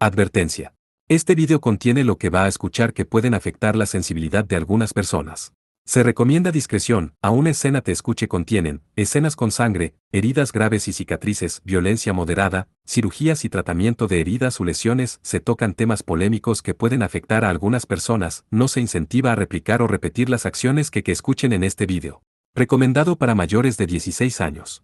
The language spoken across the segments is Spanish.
Advertencia. Este video contiene lo que va a escuchar que pueden afectar la sensibilidad de algunas personas. Se recomienda discreción, aún escena te escuche contienen, escenas con sangre, heridas graves y cicatrices, violencia moderada, cirugías y tratamiento de heridas o lesiones, se tocan temas polémicos que pueden afectar a algunas personas, no se incentiva a replicar o repetir las acciones que escuchen en este video. Recomendado para mayores de 16 años.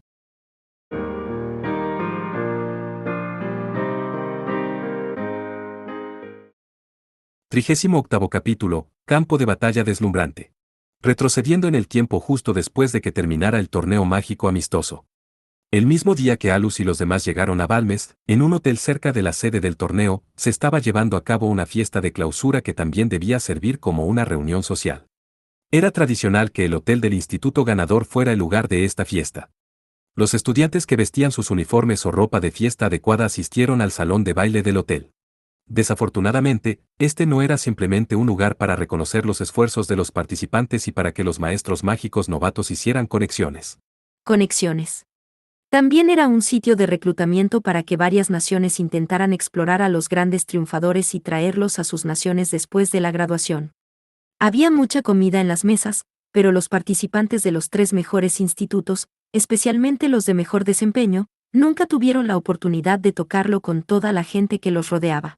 Trigésimo-octavo capítulo, Campo de batalla deslumbrante. Retrocediendo en el tiempo justo después de que terminara el torneo mágico amistoso. El mismo día que Alus y los demás llegaron a Balmes, en un hotel cerca de la sede del torneo, se estaba llevando a cabo una fiesta de clausura que también debía servir como una reunión social. Era tradicional que el hotel del instituto ganador fuera el lugar de esta fiesta. Los estudiantes que vestían sus uniformes o ropa de fiesta adecuada asistieron al salón de baile del hotel. Desafortunadamente, este no era simplemente un lugar para reconocer los esfuerzos de los participantes y para que los maestros mágicos novatos hicieran conexiones. Conexiones. También era un sitio de reclutamiento para que varias naciones intentaran explorar a los grandes triunfadores y traerlos a sus naciones después de la graduación. Había mucha comida en las mesas, pero los participantes de los 3 mejores institutos, especialmente los de mejor desempeño, nunca tuvieron la oportunidad de tocarlo con toda la gente que los rodeaba.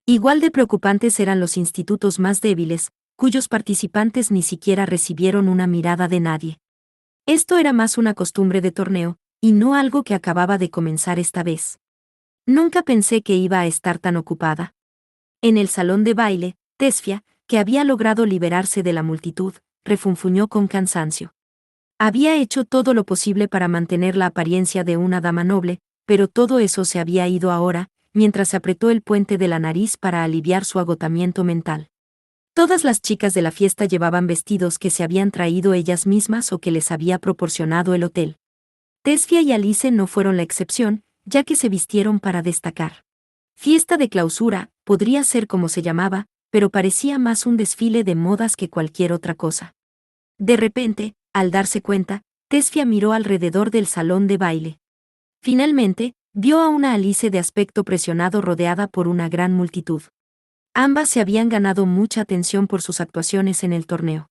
Igual de preocupantes eran los institutos más débiles, cuyos participantes ni siquiera recibieron una mirada de nadie. Esto era más una costumbre de torneo, y no algo que acababa de comenzar esta vez. Nunca pensé que iba a estar tan ocupada. En el salón de baile, Tesfia, que había logrado liberarse de la multitud, refunfuñó con cansancio. Había hecho todo lo posible para mantener la apariencia de una dama noble, pero todo eso se había ido ahora, mientras se apretó el puente de la nariz para aliviar su agotamiento mental. Todas las chicas de la fiesta llevaban vestidos que se habían traído ellas mismas o que les había proporcionado el hotel. Tesfia y Alice no fueron la excepción, ya que se vistieron para destacar. Fiesta de clausura, podría ser como se llamaba, pero parecía más un desfile de modas que cualquier otra cosa. De repente, al darse cuenta, Tesfia miró alrededor del salón de baile. Finalmente, vio a una Alice de aspecto presionado rodeada por una gran multitud. Ambas se habían ganado mucha atención por sus actuaciones en el torneo.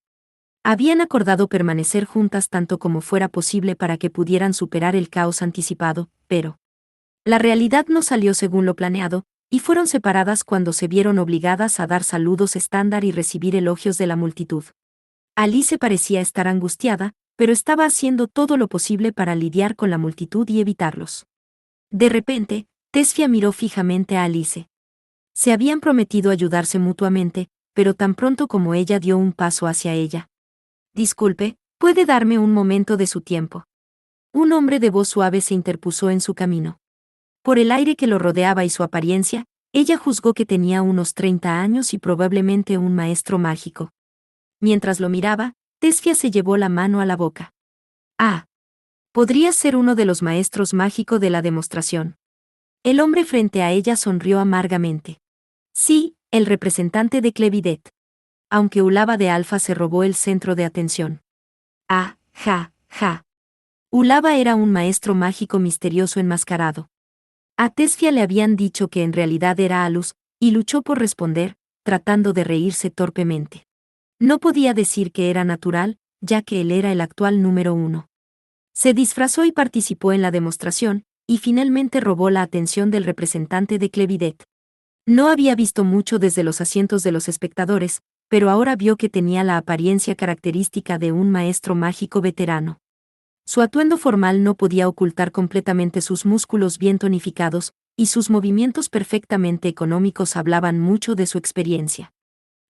Habían acordado permanecer juntas tanto como fuera posible para que pudieran superar el caos anticipado, pero la realidad no salió según lo planeado, y fueron separadas cuando se vieron obligadas a dar saludos estándar y recibir elogios de la multitud. Alice parecía estar angustiada, pero estaba haciendo todo lo posible para lidiar con la multitud y evitarlos. De repente, Tesfia miró fijamente a Alice. Se habían prometido ayudarse mutuamente, pero tan pronto como ella dio un paso hacia ella. «Disculpe, ¿puede darme un momento de su tiempo?» Un hombre de voz suave se interpuso en su camino. Por el aire que lo rodeaba y su apariencia, ella juzgó que tenía unos 30 años y probablemente un maestro mágico. Mientras lo miraba, Tesfia se llevó la mano a la boca. «Ah. Podría ser uno de los maestros mágicos de la demostración». El hombre frente a ella sonrió amargamente. «Sí, el representante de Clevidet». Aunque Ulava de Alfa se robó el centro de atención. «Ah, ja, ja». Ulava era un maestro mágico misterioso enmascarado. A Tesfia le habían dicho que en realidad era Alus, y luchó por responder, tratando de reírse torpemente. No podía decir que era natural, ya que él era el actual número 1. Se disfrazó y participó en la demostración, y finalmente robó la atención del representante de Clevidet. No había visto mucho desde los asientos de los espectadores, pero ahora vio que tenía la apariencia característica de un maestro mágico veterano. Su atuendo formal no podía ocultar completamente sus músculos bien tonificados, y sus movimientos perfectamente económicos hablaban mucho de su experiencia.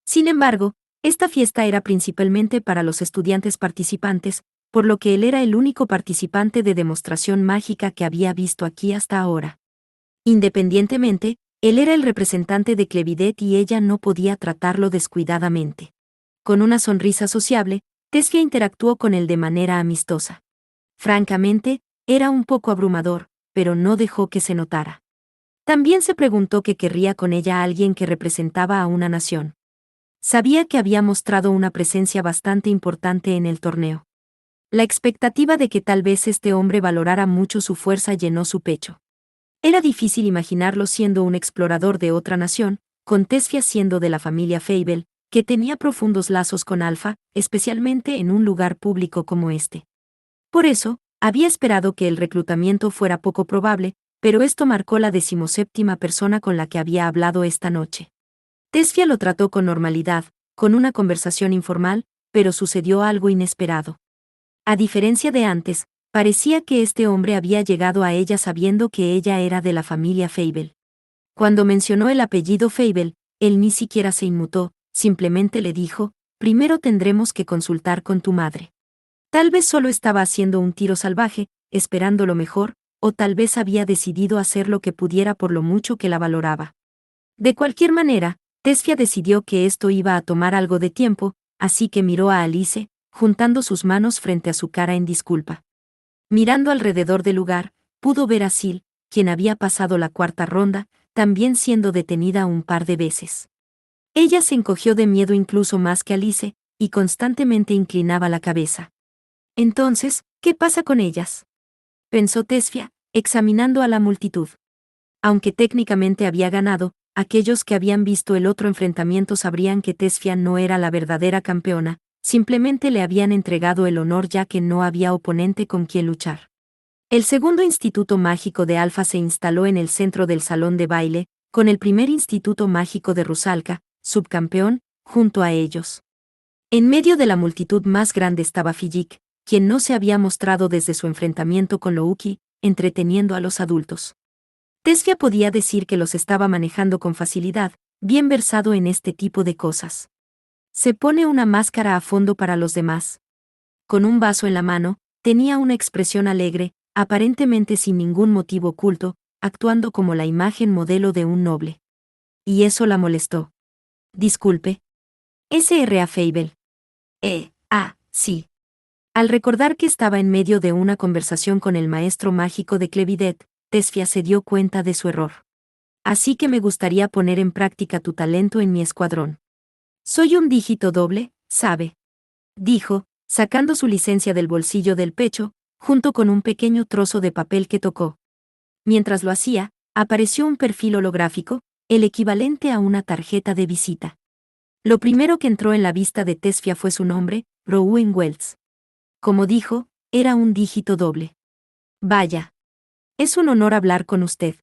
Sin embargo, esta fiesta era principalmente para los estudiantes participantes, por lo que él era el único participante de demostración mágica que había visto aquí hasta ahora. Independientemente, él era el representante de Clevidet y ella no podía tratarlo descuidadamente. Con una sonrisa sociable, Tesfia interactuó con él de manera amistosa. Francamente, era un poco abrumador, pero no dejó que se notara. También se preguntó qué querría con ella alguien que representaba a una nación. Sabía que había mostrado una presencia bastante importante en el torneo. La expectativa de que tal vez este hombre valorara mucho su fuerza llenó su pecho. Era difícil imaginarlo siendo un explorador de otra nación, con Tesfia siendo de la familia Fable, que tenía profundos lazos con Alpha, especialmente en un lugar público como este. Por eso, había esperado que el reclutamiento fuera poco probable, pero esto marcó la 17ª persona con la que había hablado esta noche. Tesfia lo trató con normalidad, con una conversación informal, pero sucedió algo inesperado. A diferencia de antes, parecía que este hombre había llegado a ella sabiendo que ella era de la familia Fable. Cuando mencionó el apellido Fable, él ni siquiera se inmutó, simplemente le dijo: primero tendremos que consultar con tu madre. Tal vez solo estaba haciendo un tiro salvaje, esperando lo mejor, o tal vez había decidido hacer lo que pudiera por lo mucho que la valoraba. De cualquier manera, Tesfia decidió que esto iba a tomar algo de tiempo, así que miró a Alice, juntando sus manos frente a su cara en disculpa. Mirando alrededor del lugar, pudo ver a Sil, quien había pasado la 4ª ronda, también siendo detenida un par de veces. Ella se encogió de miedo incluso más que Alice, y constantemente inclinaba la cabeza. Entonces, ¿qué pasa con ellas?, pensó Tesfia, examinando a la multitud. Aunque técnicamente había ganado, aquellos que habían visto el otro enfrentamiento sabrían que Tesfia no era la verdadera campeona, simplemente le habían entregado el honor ya que no había oponente con quien luchar. El segundo instituto mágico de Alpha se instaló en el centro del salón de baile, con el primer instituto mágico de Rusalka, subcampeón, junto a ellos. En medio de la multitud más grande estaba Fijik, quien no se había mostrado desde su enfrentamiento con Louki, entreteniendo a los adultos. Tesfia podía decir que los estaba manejando con facilidad, bien versado en este tipo de cosas. Se pone una máscara a fondo para los demás. Con un vaso en la mano, tenía una expresión alegre, aparentemente sin ningún motivo oculto, actuando como la imagen modelo de un noble. Y eso la molestó. Disculpe. S.R.A. Fable. Sí. Al recordar que estaba en medio de una conversación con el maestro mágico de Clevidet, Tesfia se dio cuenta de su error. Así que me gustaría poner en práctica tu talento en mi escuadrón. Soy un dígito doble, ¿sabe?, dijo, sacando su licencia del bolsillo del pecho, junto con un pequeño trozo de papel que tocó. Mientras lo hacía, apareció un perfil holográfico, el equivalente a una tarjeta de visita. Lo primero que entró en la vista de Tesfia fue su nombre, Rowan Wells. Como dijo, era un dígito doble. Vaya. Es un honor hablar con usted.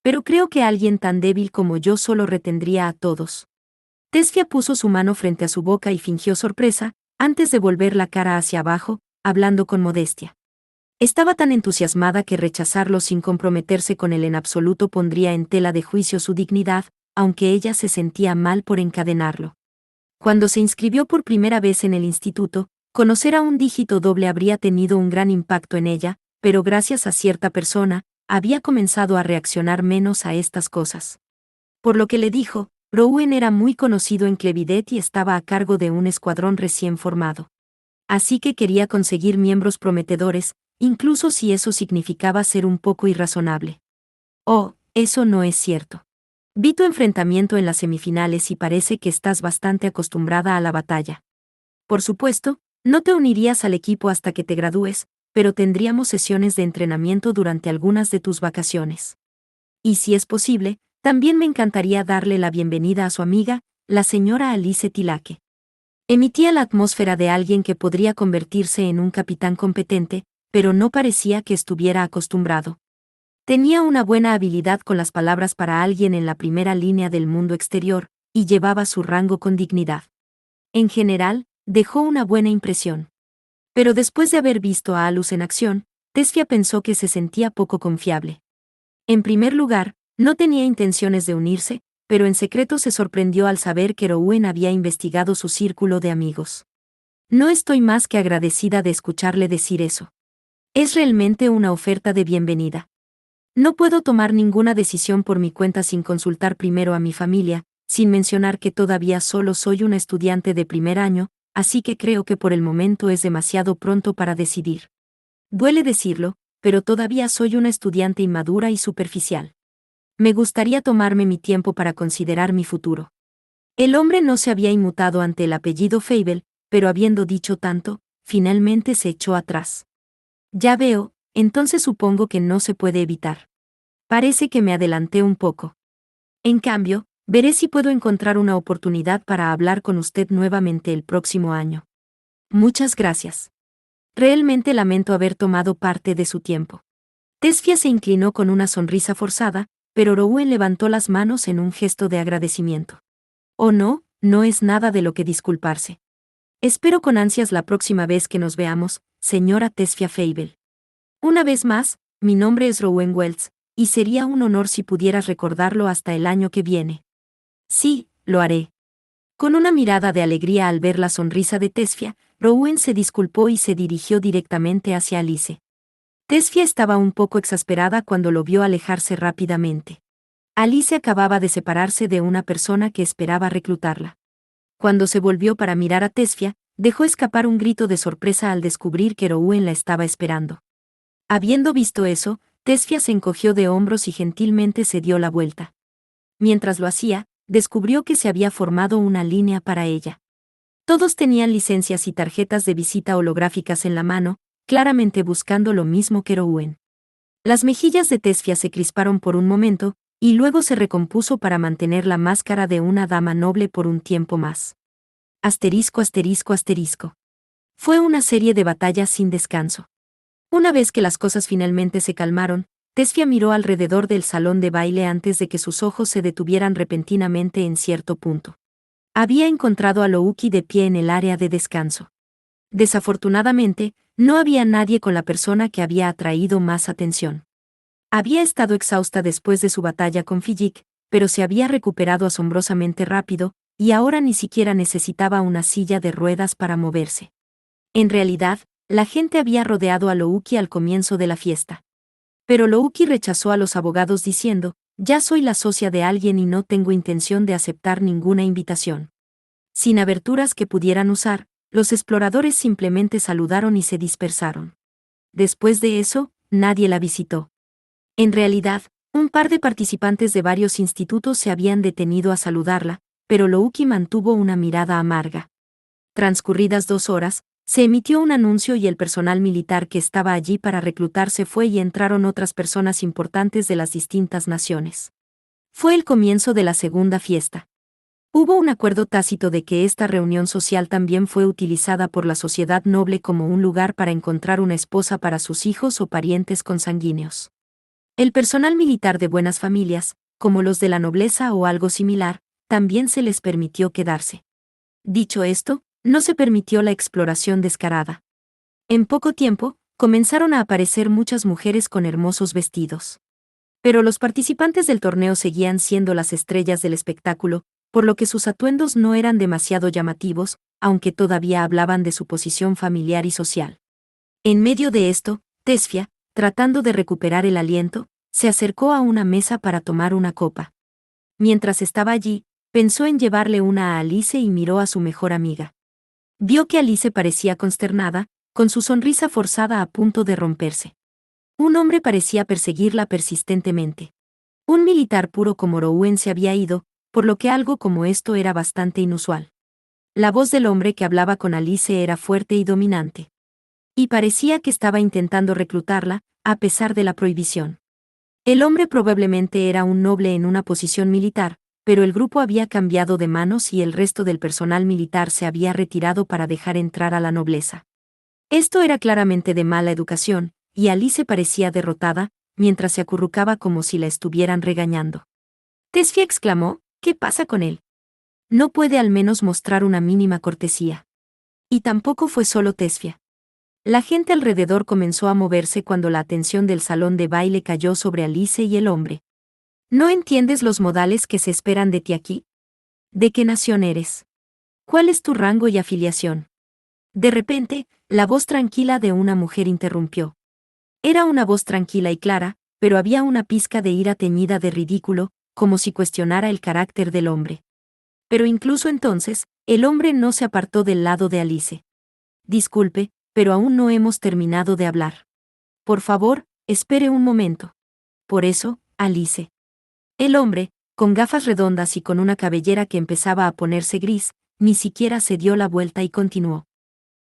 Pero creo que alguien tan débil como yo solo retendría a todos. Tesfia puso su mano frente a su boca y fingió sorpresa, antes de volver la cara hacia abajo, hablando con modestia. Estaba tan entusiasmada que rechazarlo sin comprometerse con él en absoluto pondría en tela de juicio su dignidad, aunque ella se sentía mal por encadenarlo. Cuando se inscribió por primera vez en el instituto, conocer a un dígito doble habría tenido un gran impacto en ella, pero gracias a cierta persona, había comenzado a reaccionar menos a estas cosas. Por lo que le dijo, Rowan era muy conocido en Clevidet y estaba a cargo de un escuadrón recién formado. Así que quería conseguir miembros prometedores, incluso si eso significaba ser un poco irrazonable. Oh, eso no es cierto. Vi tu enfrentamiento en las semifinales y parece que estás bastante acostumbrada a la batalla. Por supuesto, no te unirías al equipo hasta que te gradúes, pero tendríamos sesiones de entrenamiento durante algunas de tus vacaciones. Y si es posible, también me encantaría darle la bienvenida a su amiga, la señora Alice Tilake. Emitía la atmósfera de alguien que podría convertirse en un capitán competente, pero no parecía que estuviera acostumbrado. Tenía una buena habilidad con las palabras para alguien en la primera línea del mundo exterior, y llevaba su rango con dignidad. En general, dejó una buena impresión. Pero después de haber visto a Alus en acción, Tesfia pensó que se sentía poco confiable. En primer lugar, no tenía intenciones de unirse, pero en secreto se sorprendió al saber que Rowan había investigado su círculo de amigos. No estoy más que agradecida de escucharle decir eso. Es realmente una oferta de bienvenida. No puedo tomar ninguna decisión por mi cuenta sin consultar primero a mi familia, sin mencionar que todavía solo soy una estudiante de primer año, así que creo que por el momento es demasiado pronto para decidir. Duele decirlo, pero todavía soy una estudiante inmadura y superficial. Me gustaría tomarme mi tiempo para considerar mi futuro. El hombre no se había inmutado ante el apellido Fable, pero habiendo dicho tanto, finalmente se echó atrás. Ya veo, entonces supongo que no se puede evitar. Parece que me adelanté un poco. En cambio, veré si puedo encontrar una oportunidad para hablar con usted nuevamente el próximo año. Muchas gracias. Realmente lamento haber tomado parte de su tiempo. Tesfia se inclinó con una sonrisa forzada, pero Rowen levantó las manos en un gesto de agradecimiento. Oh no, no es nada de lo que disculparse. Espero con ansias la próxima vez que nos veamos, señora Tesfia Fable. Una vez más, mi nombre es Rowen Wells, y sería un honor si pudieras recordarlo hasta el año que viene. Sí, lo haré. Con una mirada de alegría al ver la sonrisa de Tesfia, Rowen se disculpó y se dirigió directamente hacia Alice. Tesfia estaba un poco exasperada cuando lo vio alejarse rápidamente. Alice acababa de separarse de una persona que esperaba reclutarla. Cuando se volvió para mirar a Tesfia, dejó escapar un grito de sorpresa al descubrir que Rowen la estaba esperando. Habiendo visto eso, Tesfia se encogió de hombros y gentilmente se dio la vuelta. Mientras lo hacía, descubrió que se había formado una línea para ella. Todos tenían licencias y tarjetas de visita holográficas en la mano, claramente buscando lo mismo que Rowen. Las mejillas de Tesfia se crisparon por un momento, y luego se recompuso para mantener la máscara de una dama noble por un tiempo más. Asterisco, asterisco, asterisco. Fue una serie de batallas sin descanso. Una vez que las cosas finalmente se calmaron, Tesfia miró alrededor del salón de baile antes de que sus ojos se detuvieran repentinamente en cierto punto. Había encontrado a Louki de pie en el área de descanso. Desafortunadamente, no había nadie con la persona que había atraído más atención. Había estado exhausta después de su batalla con Fijik, pero se había recuperado asombrosamente rápido, y ahora ni siquiera necesitaba una silla de ruedas para moverse. En realidad, la gente había rodeado a Louki al comienzo de la fiesta. Pero Louki rechazó a los abogados diciendo, ya soy la socia de alguien y no tengo intención de aceptar ninguna invitación. Sin aberturas que pudieran usar, los exploradores simplemente saludaron y se dispersaron. Después de eso, nadie la visitó. En realidad, un par de participantes de varios institutos se habían detenido a saludarla, pero Louki mantuvo una mirada amarga. Transcurridas 2 horas, se emitió un anuncio y el personal militar que estaba allí para reclutar se fue y entraron otras personas importantes de las distintas naciones. Fue el comienzo de la segunda fiesta. Hubo un acuerdo tácito de que esta reunión social también fue utilizada por la sociedad noble como un lugar para encontrar una esposa para sus hijos o parientes consanguíneos. El personal militar de buenas familias, como los de la nobleza o algo similar, también se les permitió quedarse. Dicho esto, no se permitió la exploración descarada. En poco tiempo, comenzaron a aparecer muchas mujeres con hermosos vestidos. Pero los participantes del torneo seguían siendo las estrellas del espectáculo, por lo que sus atuendos no eran demasiado llamativos, aunque todavía hablaban de su posición familiar y social. En medio de esto, Tesfia, tratando de recuperar el aliento, se acercó a una mesa para tomar una copa. Mientras estaba allí, pensó en llevarle una a Alice y miró a su mejor amiga. Vio que Alice parecía consternada, con su sonrisa forzada a punto de romperse. Un hombre parecía perseguirla persistentemente. Un militar puro como Rowen se había ido, por lo que algo como esto era bastante inusual. La voz del hombre que hablaba con Alice era fuerte y dominante. Y parecía que estaba intentando reclutarla, a pesar de la prohibición. El hombre probablemente era un noble en una posición militar, pero el grupo había cambiado de manos y el resto del personal militar se había retirado para dejar entrar a la nobleza. Esto era claramente de mala educación, y Alice parecía derrotada, mientras se acurrucaba como si la estuvieran regañando. Tesfia exclamó, ¿qué pasa con él? No puede al menos mostrar una mínima cortesía. Y tampoco fue solo Tesfia. La gente alrededor comenzó a moverse cuando la atención del salón de baile cayó sobre Alice y el hombre. ¿No entiendes los modales que se esperan de ti aquí? ¿De qué nación eres? ¿Cuál es tu rango y afiliación? De repente, la voz tranquila de una mujer interrumpió. Era una voz tranquila y clara, pero había una pizca de ira teñida de ridículo, como si cuestionara el carácter del hombre. Pero incluso entonces, el hombre no se apartó del lado de Alice. Disculpe, pero aún no hemos terminado de hablar. Por favor, espere un momento. Por eso, Alice. El hombre, con gafas redondas y con una cabellera que empezaba a ponerse gris, ni siquiera se dio la vuelta y continuó.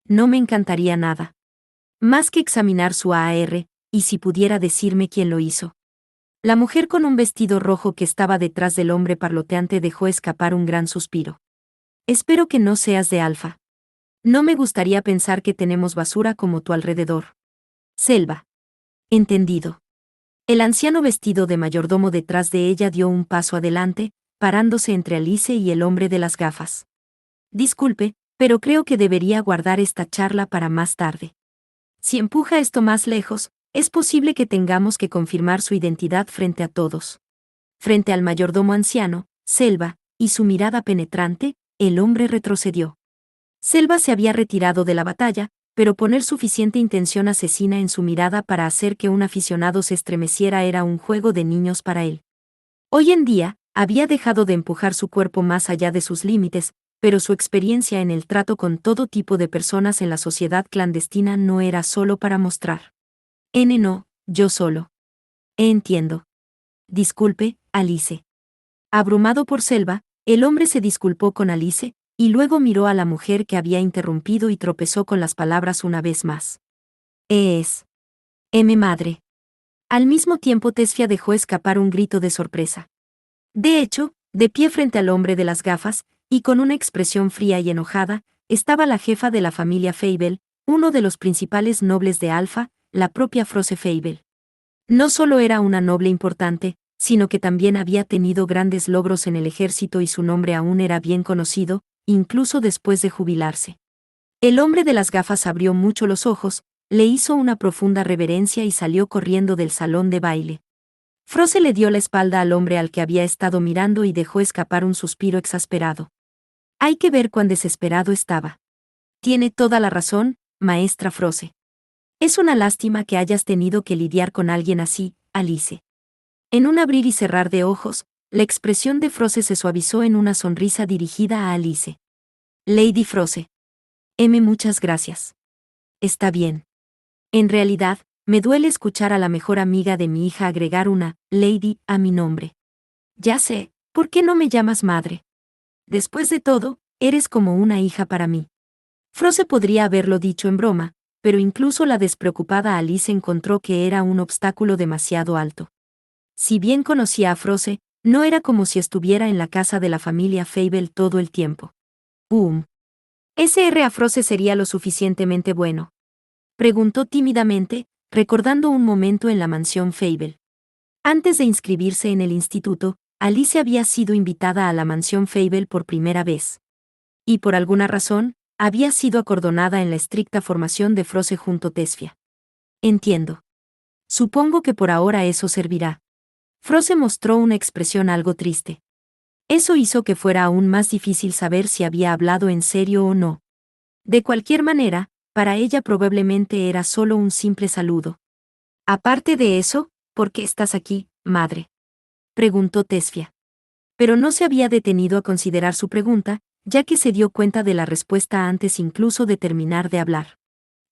No me encantaría nada más que examinar su AR, y si pudiera decirme quién lo hizo. La mujer con un vestido rojo que estaba detrás del hombre parloteante dejó escapar un gran suspiro. Espero que no seas de Alfa. No me gustaría pensar que tenemos basura como tu alrededor. Selva. Entendido. El anciano vestido de mayordomo detrás de ella dio un paso adelante, parándose entre Alice y el hombre de las gafas. Disculpe, pero creo que debería guardar esta charla para más tarde. Si empuja esto más lejos, es posible que tengamos que confirmar su identidad frente a todos. Frente al mayordomo anciano, Selva, y su mirada penetrante, el hombre retrocedió. Selva se había retirado de la batalla, pero poner suficiente intención asesina en su mirada para hacer que un aficionado se estremeciera era un juego de niños para él. Hoy en día, había dejado de empujar su cuerpo más allá de sus límites, pero su experiencia en el trato con todo tipo de personas en la sociedad clandestina no era solo para mostrar. No, yo solo. Entiendo. Disculpe, Alice. Abrumado por Selva, el hombre se disculpó con Alice, y luego miró a la mujer que había interrumpido y tropezó con las palabras una vez más. Es. Madre. Al mismo tiempo Tesfia dejó escapar un grito de sorpresa. De hecho, de pie frente al hombre de las gafas, y con una expresión fría y enojada, estaba la jefa de la familia Fable, uno de los principales nobles de Alfa, la propia Froze Fable. No solo era una noble importante, sino que también había tenido grandes logros en el ejército y su nombre aún era bien conocido, incluso después de jubilarse. El hombre de las gafas abrió mucho los ojos, le hizo una profunda reverencia y salió corriendo del salón de baile. Froze le dio la espalda al hombre al que había estado mirando y dejó escapar un suspiro exasperado. Hay que ver cuán desesperado estaba. Tiene toda la razón, maestra Froze. Es una lástima que hayas tenido que lidiar con alguien así, Alice. En un abrir y cerrar de ojos, la expresión de Froze se suavizó en una sonrisa dirigida a Alice. Lady Froze. Muchas gracias. Está bien. En realidad, me duele escuchar a la mejor amiga de mi hija agregar una Lady a mi nombre. Ya sé, ¿por qué no me llamas madre? Después de todo, eres como una hija para mí. Froze podría haberlo dicho en broma, pero incluso la despreocupada Alice encontró que era un obstáculo demasiado alto. Si bien conocía a Froze, no era como si estuviera en la casa de la familia Fable todo el tiempo. ¿SR a Froze sería lo suficientemente bueno? Preguntó tímidamente, recordando un momento en la mansión Fable. Antes de inscribirse en el instituto, Alice había sido invitada a la mansión Fable por primera vez. Y por alguna razón, había sido acordonada en la estricta formación de Froze junto a Tesfia. Entiendo. Supongo que por ahora eso servirá. Froze mostró una expresión algo triste. Eso hizo que fuera aún más difícil saber si había hablado en serio o no. De cualquier manera, para ella probablemente era solo un simple saludo. Aparte de eso, ¿por qué estás aquí, madre? Preguntó Tesfia. Pero no se había detenido a considerar su pregunta, ya que se dio cuenta de la respuesta antes incluso de terminar de hablar.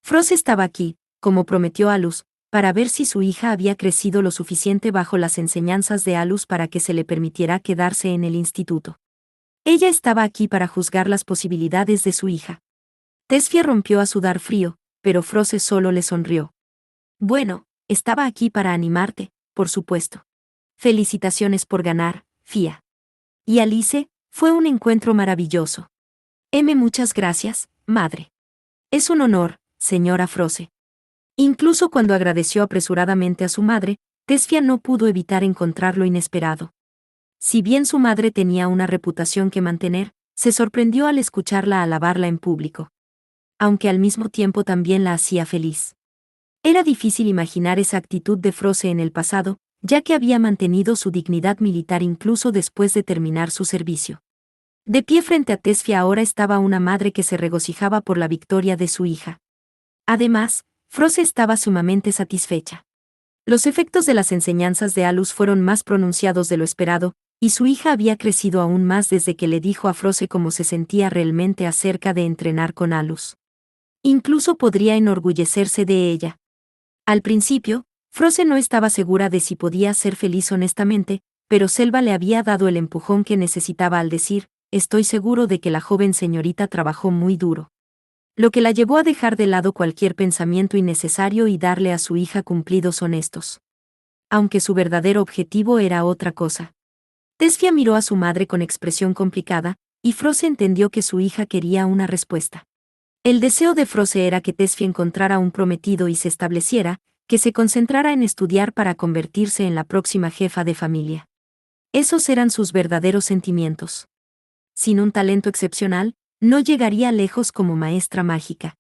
Froze estaba aquí, como prometió Alus, para ver si su hija había crecido lo suficiente bajo las enseñanzas de Alus para que se le permitiera quedarse en el instituto. Ella estaba aquí para juzgar las posibilidades de su hija. Tesfia rompió a sudar frío, pero Froze solo le sonrió. Bueno, estaba aquí para animarte, por supuesto. Felicitaciones por ganar, Fia. Y Alice, fue un encuentro maravilloso. Muchas gracias, madre. Es un honor, señora Froze. Incluso cuando agradeció apresuradamente a su madre, Tesfia no pudo evitar encontrar lo inesperado. Si bien su madre tenía una reputación que mantener, se sorprendió al escucharla alabarla en público. Aunque al mismo tiempo también la hacía feliz. Era difícil imaginar esa actitud de Froze en el pasado, ya que había mantenido su dignidad militar incluso después de terminar su servicio. De pie frente a Tesfia ahora estaba una madre que se regocijaba por la victoria de su hija. Además, Froze estaba sumamente satisfecha. Los efectos de las enseñanzas de Alus fueron más pronunciados de lo esperado, y su hija había crecido aún más desde que le dijo a Froze cómo se sentía realmente acerca de entrenar con Alus. Incluso podría enorgullecerse de ella. Al principio, Froze no estaba segura de si podía ser feliz honestamente, pero Selva le había dado el empujón que necesitaba al decir, estoy seguro de que la joven señorita trabajó muy duro. Lo que la llevó a dejar de lado cualquier pensamiento innecesario y darle a su hija cumplidos honestos. aunque su verdadero objetivo era otra cosa. Tesfia miró a su madre con expresión complicada, y Froze entendió que su hija quería una respuesta. El deseo de Froze era que Tesfia encontrara un prometido y se estableciera, que se concentrara en estudiar para convertirse en la próxima jefa de familia. Esos eran sus verdaderos sentimientos. Sin un talento excepcional, no llegaría lejos como maestra mágica.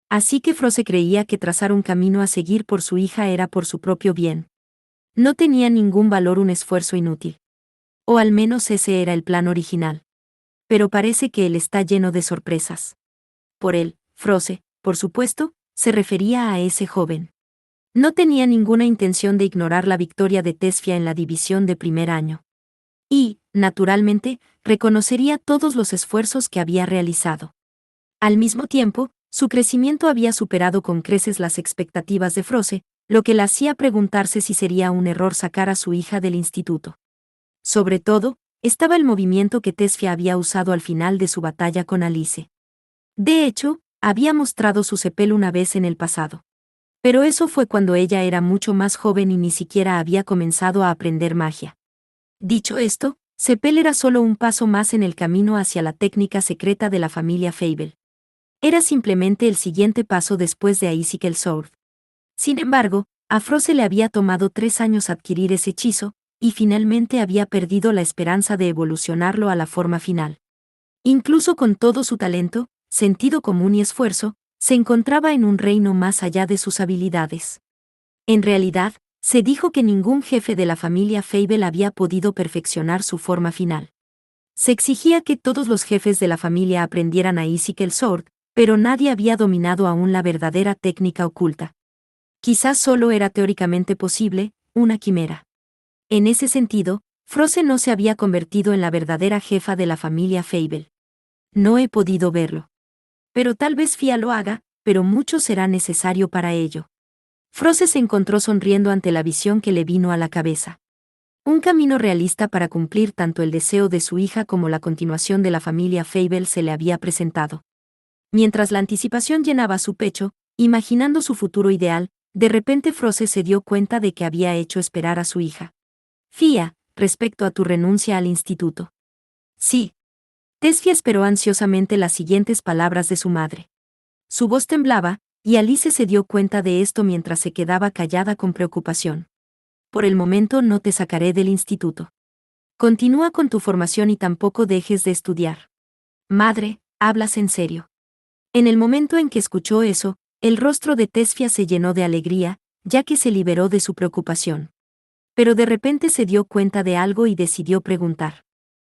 Así que Froze creía que trazar un camino a seguir por su hija era por su propio bien. No tenía ningún valor un esfuerzo inútil. O al menos ese era el plan original. Pero parece que él está lleno de sorpresas. Por él, Froze, por supuesto, se refería a ese joven. No tenía ninguna intención de ignorar la victoria de Tesfia en la división de primer año. Y, naturalmente, reconocería todos los esfuerzos que había realizado. Al mismo tiempo, su crecimiento había superado con creces las expectativas de Froze, lo que la hacía preguntarse si sería un error sacar a su hija del instituto. Sobre todo, estaba el movimiento que Tesfia había usado al final de su batalla con Alice. De hecho, había mostrado su sepel una vez en el pasado. Pero eso fue cuando ella era mucho más joven y ni siquiera había comenzado a aprender magia. Dicho esto, sepel era solo un paso más en el camino hacia la técnica secreta de la familia Fable. Era simplemente el siguiente paso después de Icicle Sword. Sin embargo, a Froze le había tomado 3 años adquirir ese hechizo, y finalmente había perdido la esperanza de evolucionarlo a la forma final. Incluso con todo su talento, sentido común y esfuerzo, se encontraba en un reino más allá de sus habilidades. En realidad, se dijo que ningún jefe de la familia Fable había podido perfeccionar su forma final. Se exigía que todos los jefes de la familia aprendieran a Icicle Sword, pero nadie había dominado aún la verdadera técnica oculta. Quizás solo era teóricamente posible, una quimera. En ese sentido, Froze no se había convertido en la verdadera jefa de la familia Fable. No he podido verlo. Pero tal vez Fia lo haga, pero mucho será necesario para ello. Froze se encontró sonriendo ante la visión que le vino a la cabeza. Un camino realista para cumplir tanto el deseo de su hija como la continuación de la familia Fable se le había presentado. Mientras la anticipación llenaba su pecho, imaginando su futuro ideal, de repente Froze se dio cuenta de que había hecho esperar a su hija. Fia, respecto a tu renuncia al instituto. Sí. Tesfia esperó ansiosamente las siguientes palabras de su madre. Su voz temblaba, y Alice se dio cuenta de esto mientras se quedaba callada con preocupación. Por el momento no te sacaré del instituto. Continúa con tu formación y tampoco dejes de estudiar. Madre, hablas en serio. En el momento en que escuchó eso, el rostro de Tesfia se llenó de alegría, ya que se liberó de su preocupación. Pero de repente se dio cuenta de algo y decidió preguntar.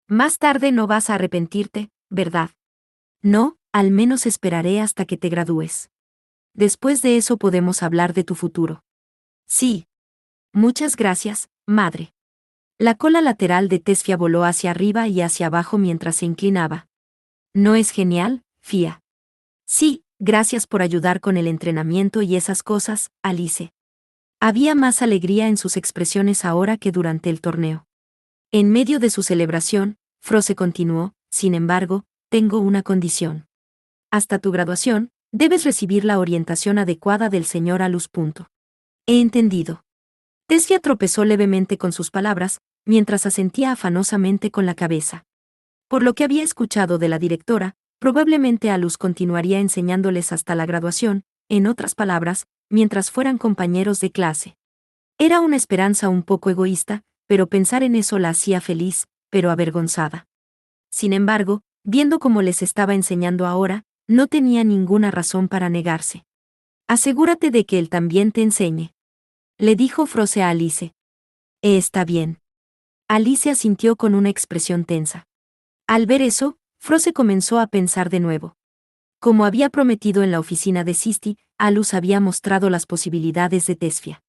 Más tarde no vas a arrepentirte, ¿verdad? No, al menos esperaré hasta que te gradúes. Después de eso podemos hablar de tu futuro. Sí. Muchas gracias, madre. La cola lateral de Tesfia voló hacia arriba y hacia abajo mientras se inclinaba. ¿No es genial, Fia? Sí, gracias por ayudar con el entrenamiento y esas cosas, Alice. Había más alegría en sus expresiones ahora que durante el torneo. En medio de su celebración, Froze continuó, sin embargo, tengo una condición. Hasta tu graduación, debes recibir la orientación adecuada del señor Alus. He entendido. Tesfia tropezó levemente con sus palabras, mientras asentía afanosamente con la cabeza. Por lo que había escuchado de la directora, probablemente Alus continuaría enseñándoles hasta la graduación, en otras palabras, mientras fueran compañeros de clase. Era una esperanza un poco egoísta, pero pensar en eso la hacía feliz, pero avergonzada. Sin embargo, viendo cómo les estaba enseñando ahora, no tenía ninguna razón para negarse. Asegúrate de que él también te enseñe. Le dijo Froze a Alice. Está bien. Alice asintió con una expresión tensa. Al ver eso, Froze comenzó a pensar de nuevo. Como había prometido en la oficina de Sisti, Alus había mostrado las posibilidades de Tesfia.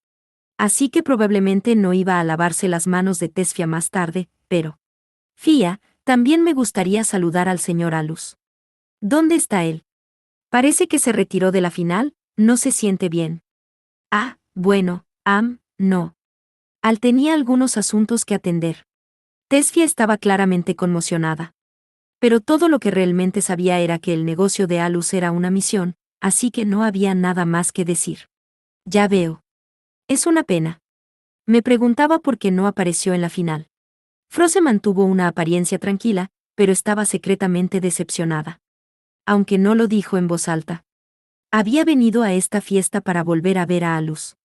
Así que probablemente no iba a lavarse las manos de Tesfia más tarde, pero... Fia, también me gustaría saludar al señor Alus. ¿Dónde está él? Parece que se retiró de la final, no se siente bien. Ah, bueno, no. Al tenía algunos asuntos que atender. Tesfia estaba claramente conmocionada. Pero todo lo que realmente sabía era que el negocio de Alus era una misión, así que no había nada más que decir. Ya veo. Es una pena. Me preguntaba por qué no apareció en la final. Froze mantuvo una apariencia tranquila, pero estaba secretamente decepcionada. Aunque no lo dijo en voz alta. Había venido a esta fiesta para volver a ver a Alus.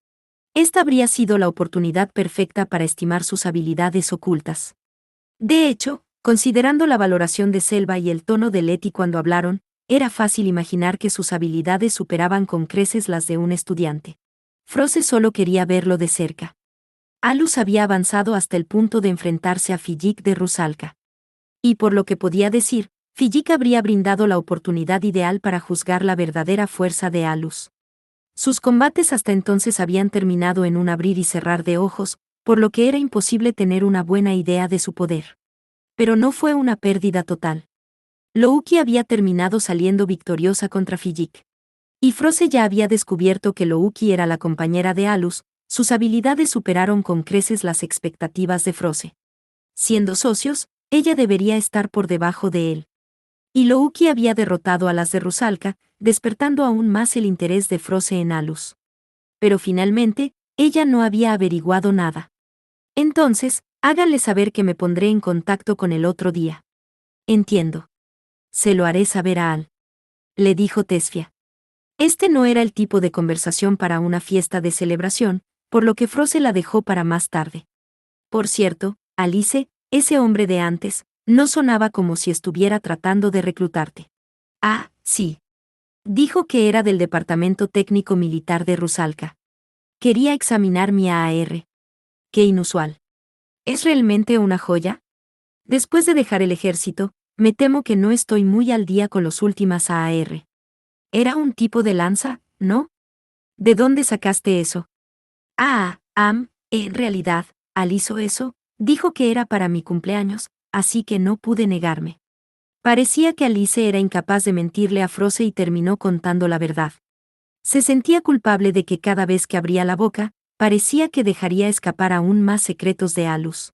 Esta habría sido la oportunidad perfecta para estimar sus habilidades ocultas. De hecho, considerando la valoración de Selva y el tono de Letty cuando hablaron, era fácil imaginar que sus habilidades superaban con creces las de un estudiante. Froze solo quería verlo de cerca. Alus había avanzado hasta el punto de enfrentarse a Filik de Rusalka. Y por lo que podía decir, Filik habría brindado la oportunidad ideal para juzgar la verdadera fuerza de Alus. Sus combates hasta entonces habían terminado en un abrir y cerrar de ojos, por lo que era imposible tener una buena idea de su poder. Pero no fue una pérdida total. Louki había terminado saliendo victoriosa contra Filik. Y Froze ya había descubierto que Louki era la compañera de Alus, sus habilidades superaron con creces las expectativas de Froze. Siendo socios, ella debería estar por debajo de él. Y Louki había derrotado a las de Rusalka, despertando aún más el interés de Froze en Alus. Pero finalmente, ella no había averiguado nada. Entonces, háganle saber que me pondré en contacto con el otro día. Entiendo. Se lo haré saber a Al. Le dijo Tesfia. Este no era el tipo de conversación para una fiesta de celebración, por lo que Froze la dejó para más tarde. Por cierto, Alice, ese hombre de antes, no sonaba como si estuviera tratando de reclutarte. Ah, sí. Dijo que era del Departamento Técnico Militar de Rusalka. Quería examinar mi AAR. Qué inusual. ¿Es realmente una joya? Después de dejar el ejército, me temo que no estoy muy al día con los últimas AAR. Era un tipo de lanza, ¿no? ¿De dónde sacaste eso? En realidad, Al hizo eso, dijo que era para mi cumpleaños, así que no pude negarme. Parecía que Alice era incapaz de mentirle a Froze y terminó contando la verdad. Se sentía culpable de que cada vez que abría la boca, parecía que dejaría escapar aún más secretos de Alus.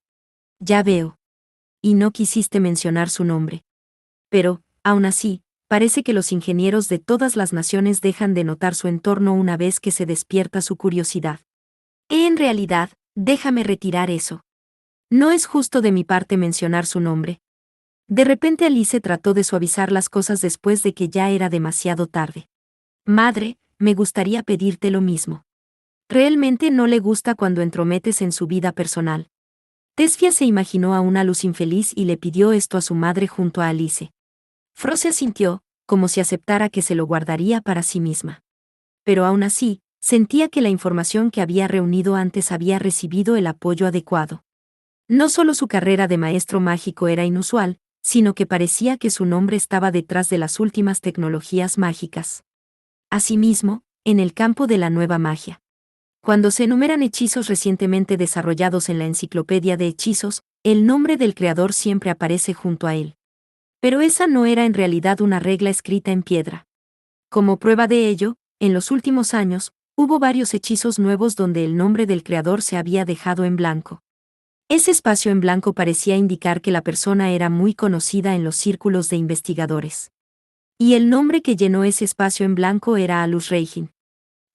Ya veo. Y no quisiste mencionar su nombre. Pero, aún así, parece que los ingenieros de todas las naciones dejan de notar su entorno una vez que se despierta su curiosidad. En realidad, déjame retirar eso. No es justo de mi parte mencionar su nombre. De repente Alice trató de suavizar las cosas después de que ya era demasiado tarde. Madre, me gustaría pedirte lo mismo. Realmente no le gusta cuando entrometes en su vida personal. Tesfia se imaginó a una Luz infeliz y le pidió esto a su madre junto a Alice. Froze asintió, como si aceptara que se lo guardaría para sí misma. Pero aún así, sentía que la información que había reunido antes había recibido el apoyo adecuado. No solo su carrera de maestro mágico era inusual, sino que parecía que su nombre estaba detrás de las últimas tecnologías mágicas. Asimismo, en el campo de la nueva magia. Cuando se enumeran hechizos recientemente desarrollados en la enciclopedia de hechizos, el nombre del creador siempre aparece junto a él. Pero esa no era en realidad una regla escrita en piedra. Como prueba de ello, en los últimos años, hubo varios hechizos nuevos donde el nombre del creador se había dejado en blanco. Ese espacio en blanco parecía indicar que la persona era muy conocida en los círculos de investigadores. Y el nombre que llenó ese espacio en blanco era Alus Reigin.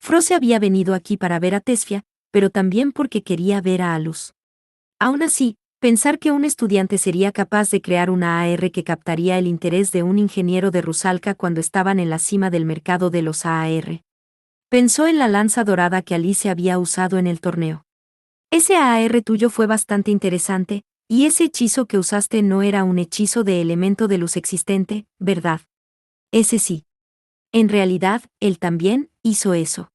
Froze había venido aquí para ver a Tesfia, pero también porque quería ver a Alus. Aún así, pensar que un estudiante sería capaz de crear una AR que captaría el interés de un ingeniero de Rusalka cuando estaban en la cima del mercado de los AR. Pensó en la lanza dorada que Alice había usado en el torneo. Ese AR tuyo fue bastante interesante, y ese hechizo que usaste no era un hechizo de elemento de luz existente, ¿verdad? Ese sí. En realidad, él también hizo eso.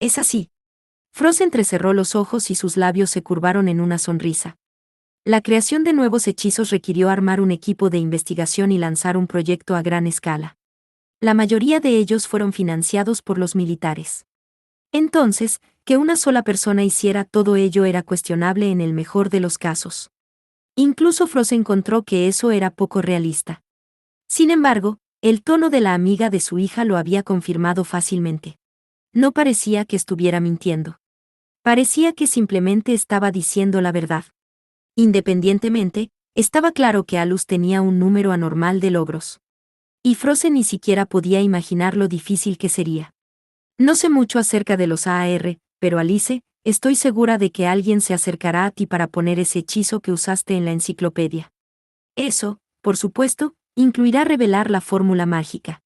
Es así. Froze entrecerró los ojos y sus labios se curvaron en una sonrisa. La creación de nuevos hechizos requirió armar un equipo de investigación y lanzar un proyecto a gran escala. La mayoría de ellos fueron financiados por los militares. Entonces, que una sola persona hiciera todo ello era cuestionable en el mejor de los casos. Incluso Froze encontró que eso era poco realista. Sin embargo, el tono de la amiga de su hija lo había confirmado fácilmente. No parecía que estuviera mintiendo. Parecía que simplemente estaba diciendo la verdad. Independientemente, estaba claro que Alus tenía un número anormal de logros. Y Froze ni siquiera podía imaginar lo difícil que sería. No sé mucho acerca de los AR, pero Alice, estoy segura de que alguien se acercará a ti para poner ese hechizo que usaste en la enciclopedia. Eso, por supuesto, incluirá revelar la fórmula mágica.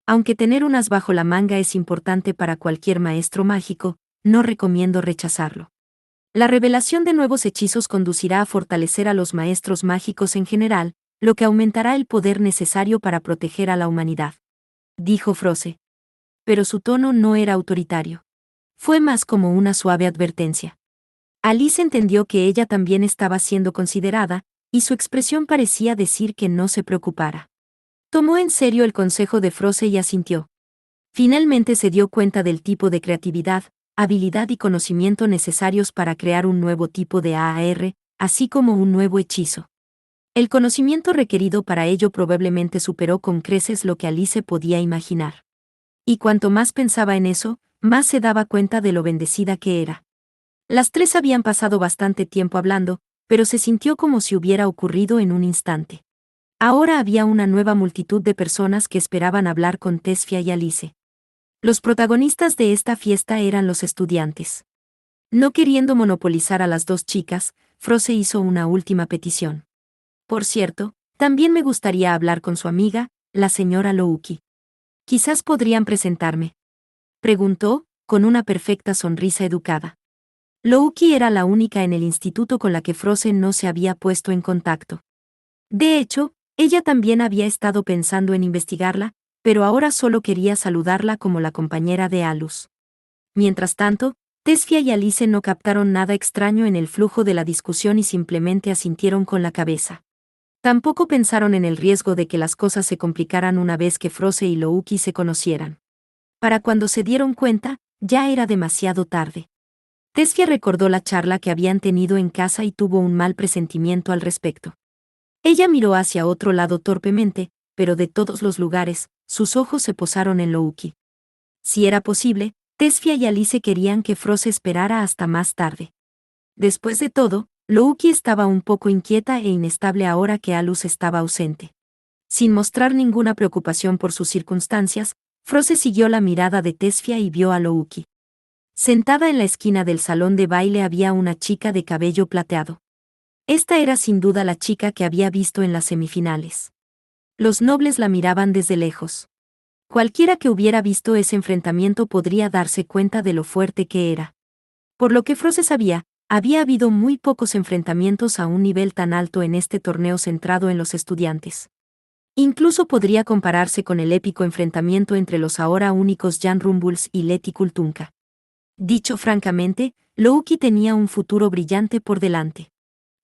Aunque tener un as bajo la manga es importante para cualquier maestro mágico, no recomiendo rechazarlo. La revelación de nuevos hechizos conducirá a fortalecer a los maestros mágicos en general, lo que aumentará el poder necesario para proteger a la humanidad, dijo Froze. Pero su tono no era autoritario. Fue más como una suave advertencia. Alice entendió que ella también estaba siendo considerada, y su expresión parecía decir que no se preocupara. Tomó en serio el consejo de Froze y asintió. Finalmente se dio cuenta del tipo de creatividad, habilidad y conocimiento necesarios para crear un nuevo tipo de AAR, así como un nuevo hechizo. El conocimiento requerido para ello probablemente superó con creces lo que Alice podía imaginar. Y cuanto más pensaba en eso, más se daba cuenta de lo bendecida que era. Las tres habían pasado bastante tiempo hablando, pero se sintió como si hubiera ocurrido en un instante. Ahora había una nueva multitud de personas que esperaban hablar con Tesfia y Alice. Los protagonistas de esta fiesta eran los estudiantes. No queriendo monopolizar a las dos chicas, Froze hizo una última petición. Por cierto, también me gustaría hablar con su amiga, la señora Louki. ¿Quizás podrían presentarme?, preguntó, con una perfecta sonrisa educada. Louki era la única en el instituto con la que Froze no se había puesto en contacto. De hecho, ella también había estado pensando en investigarla, pero ahora solo quería saludarla como la compañera de Alus. Mientras tanto, Tesfia y Alice no captaron nada extraño en el flujo de la discusión y simplemente asintieron con la cabeza. Tampoco pensaron en el riesgo de que las cosas se complicaran una vez que Froze y Louki se conocieran. Para cuando se dieron cuenta, ya era demasiado tarde. Tesfia recordó la charla que habían tenido en casa y tuvo un mal presentimiento al respecto. Ella miró hacia otro lado torpemente, pero de todos los lugares, sus ojos se posaron en Louki. Si era posible, Tesfia y Alice querían que Froze esperara hasta más tarde. Después de todo, Louki estaba un poco inquieta e inestable ahora que Alus estaba ausente. Sin mostrar ninguna preocupación por sus circunstancias, Froze siguió la mirada de Tesfia y vio a Louki. Sentada en la esquina del salón de baile había una chica de cabello plateado. Esta era sin duda la chica que había visto en las semifinales. Los nobles la miraban desde lejos. Cualquiera que hubiera visto ese enfrentamiento podría darse cuenta de lo fuerte que era. Por lo que Froze sabía, había habido muy pocos enfrentamientos a un nivel tan alto en este torneo centrado en los estudiantes. Incluso podría compararse con el épico enfrentamiento entre los ahora únicos Jan Rumbles y Leti Kultunka. Dicho francamente, Louki tenía un futuro brillante por delante.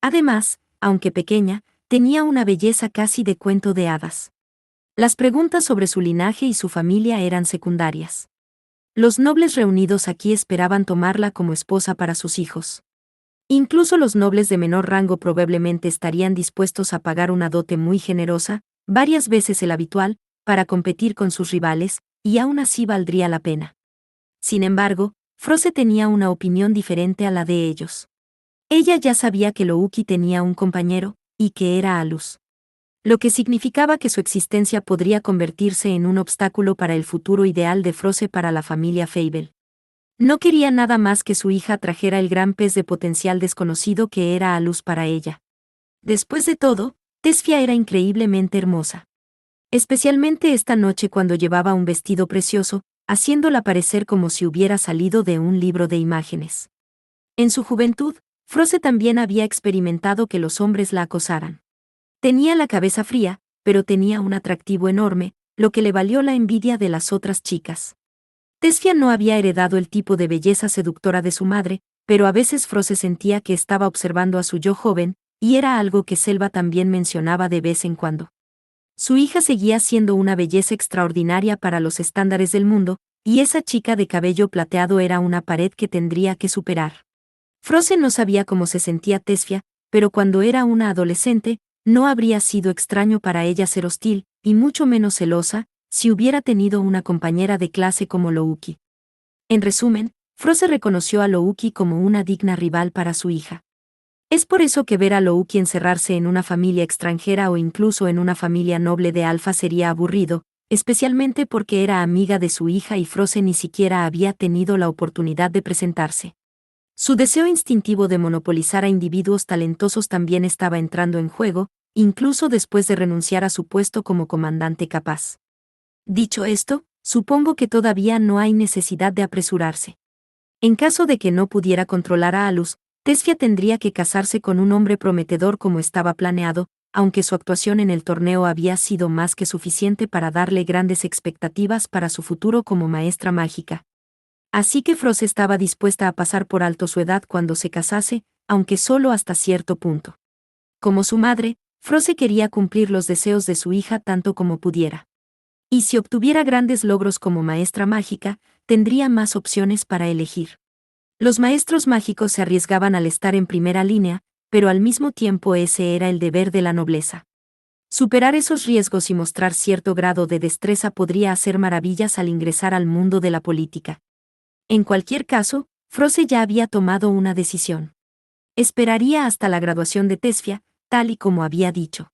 Además, aunque pequeña, tenía una belleza casi de cuento de hadas. Las preguntas sobre su linaje y su familia eran secundarias. Los nobles reunidos aquí esperaban tomarla como esposa para sus hijos. Incluso los nobles de menor rango probablemente estarían dispuestos a pagar una dote muy generosa, varias veces el habitual, para competir con sus rivales, y aún así valdría la pena. Sin embargo, Froze tenía una opinión diferente a la de ellos. Ella ya sabía que Louki tenía un compañero, y que era Alus. Lo que significaba que su existencia podría convertirse en un obstáculo para el futuro ideal de Froze para la familia Fable. No quería nada más que su hija trajera el gran pez de potencial desconocido que era Alus para ella. Después de todo, Tesfia era increíblemente hermosa. Especialmente esta noche cuando llevaba un vestido precioso, haciéndola parecer como si hubiera salido de un libro de imágenes. En su juventud, Froze también había experimentado que los hombres la acosaran. Tenía la cabeza fría, pero tenía un atractivo enorme, lo que le valió la envidia de las otras chicas. Tesfia no había heredado el tipo de belleza seductora de su madre, pero a veces Froze sentía que estaba observando a su yo joven, y era algo que Selva también mencionaba de vez en cuando. Su hija seguía siendo una belleza extraordinaria para los estándares del mundo, y esa chica de cabello plateado era una pared que tendría que superar. Froze no sabía cómo se sentía Tesfia, pero cuando era una adolescente, no habría sido extraño para ella ser hostil, y mucho menos celosa, si hubiera tenido una compañera de clase como Louki. En resumen, Froze reconoció a Louki como una digna rival para su hija. Es por eso que ver a Louki encerrarse en una familia extranjera o incluso en una familia noble de Alfa sería aburrido, especialmente porque era amiga de su hija y Froze ni siquiera había tenido la oportunidad de presentarse. Su deseo instintivo de monopolizar a individuos talentosos también estaba entrando en juego, incluso después de renunciar a su puesto como comandante capaz. Dicho esto, supongo que todavía no hay necesidad de apresurarse. En caso de que no pudiera controlar a Alus, Tesfia tendría que casarse con un hombre prometedor como estaba planeado, aunque su actuación en el torneo había sido más que suficiente para darle grandes expectativas para su futuro como maestra mágica. Así que Frost estaba dispuesta a pasar por alto su edad cuando se casase, aunque solo hasta cierto punto. Como su madre, Frost quería cumplir los deseos de su hija tanto como pudiera. Y si obtuviera grandes logros como maestra mágica, tendría más opciones para elegir. Los maestros mágicos se arriesgaban al estar en primera línea, pero al mismo tiempo ese era el deber de la nobleza. Superar esos riesgos y mostrar cierto grado de destreza podría hacer maravillas al ingresar al mundo de la política. En cualquier caso, Frost ya había tomado una decisión. Esperaría hasta la graduación de Tesfia, tal y como había dicho.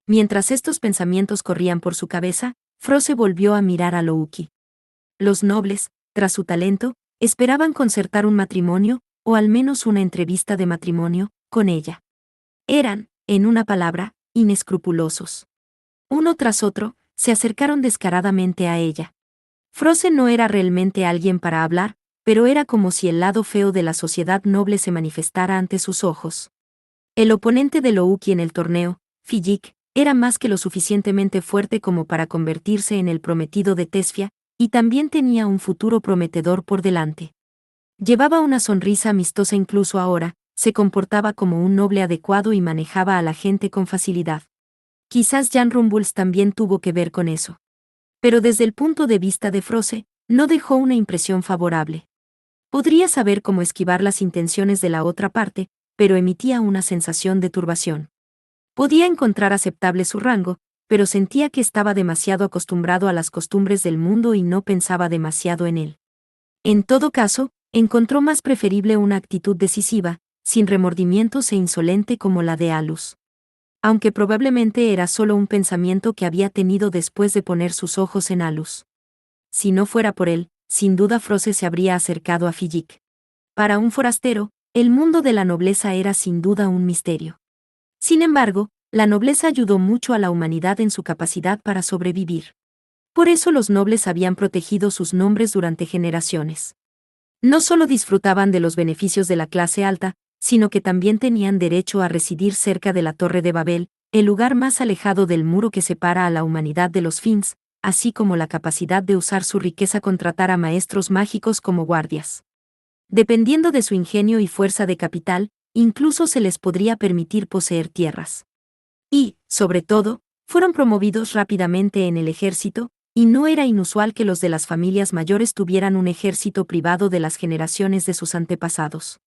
Mientras estos pensamientos corrían por su cabeza, Frost volvió a mirar a Louki. Los nobles, tras su talento, esperaban concertar un matrimonio, o al menos una entrevista de matrimonio, con ella. Eran, en una palabra, inescrupulosos. Uno tras otro, se acercaron descaradamente a ella. Frost no era realmente alguien para hablar, pero era como si el lado feo de la sociedad noble se manifestara ante sus ojos. El oponente de Louki en el torneo, Fijik, era más que lo suficientemente fuerte como para convertirse en el prometido de Tesfia, y también tenía un futuro prometedor por delante. Llevaba una sonrisa amistosa incluso ahora, se comportaba como un noble adecuado y manejaba a la gente con facilidad. Quizás Jan Rumbles también tuvo que ver con eso. Pero desde el punto de vista de Frost, no dejó una impresión favorable. Podría saber cómo esquivar las intenciones de la otra parte, pero emitía una sensación de turbación. Podía encontrar aceptable su rango, pero sentía que estaba demasiado acostumbrado a las costumbres del mundo y no pensaba demasiado en él. En todo caso, encontró más preferible una actitud decisiva, sin remordimientos e insolente como la de Alus. Aunque probablemente era solo un pensamiento que había tenido después de poner sus ojos en Alus. Si no fuera por él, sin duda Frost se habría acercado a Fijik. Para un forastero, el mundo de la nobleza era sin duda un misterio. Sin embargo, la nobleza ayudó mucho a la humanidad en su capacidad para sobrevivir. Por eso los nobles habían protegido sus nombres durante generaciones. No solo disfrutaban de los beneficios de la clase alta, sino que también tenían derecho a residir cerca de la Torre de Babel, el lugar más alejado del muro que separa a la humanidad de los Finns, así como la capacidad de usar su riqueza contratar a maestros mágicos como guardias. Dependiendo de su ingenio y fuerza de capital, incluso se les podría permitir poseer tierras. Y, sobre todo, fueron promovidos rápidamente en el ejército, y no era inusual que los de las familias mayores tuvieran un ejército privado de las generaciones de sus antepasados.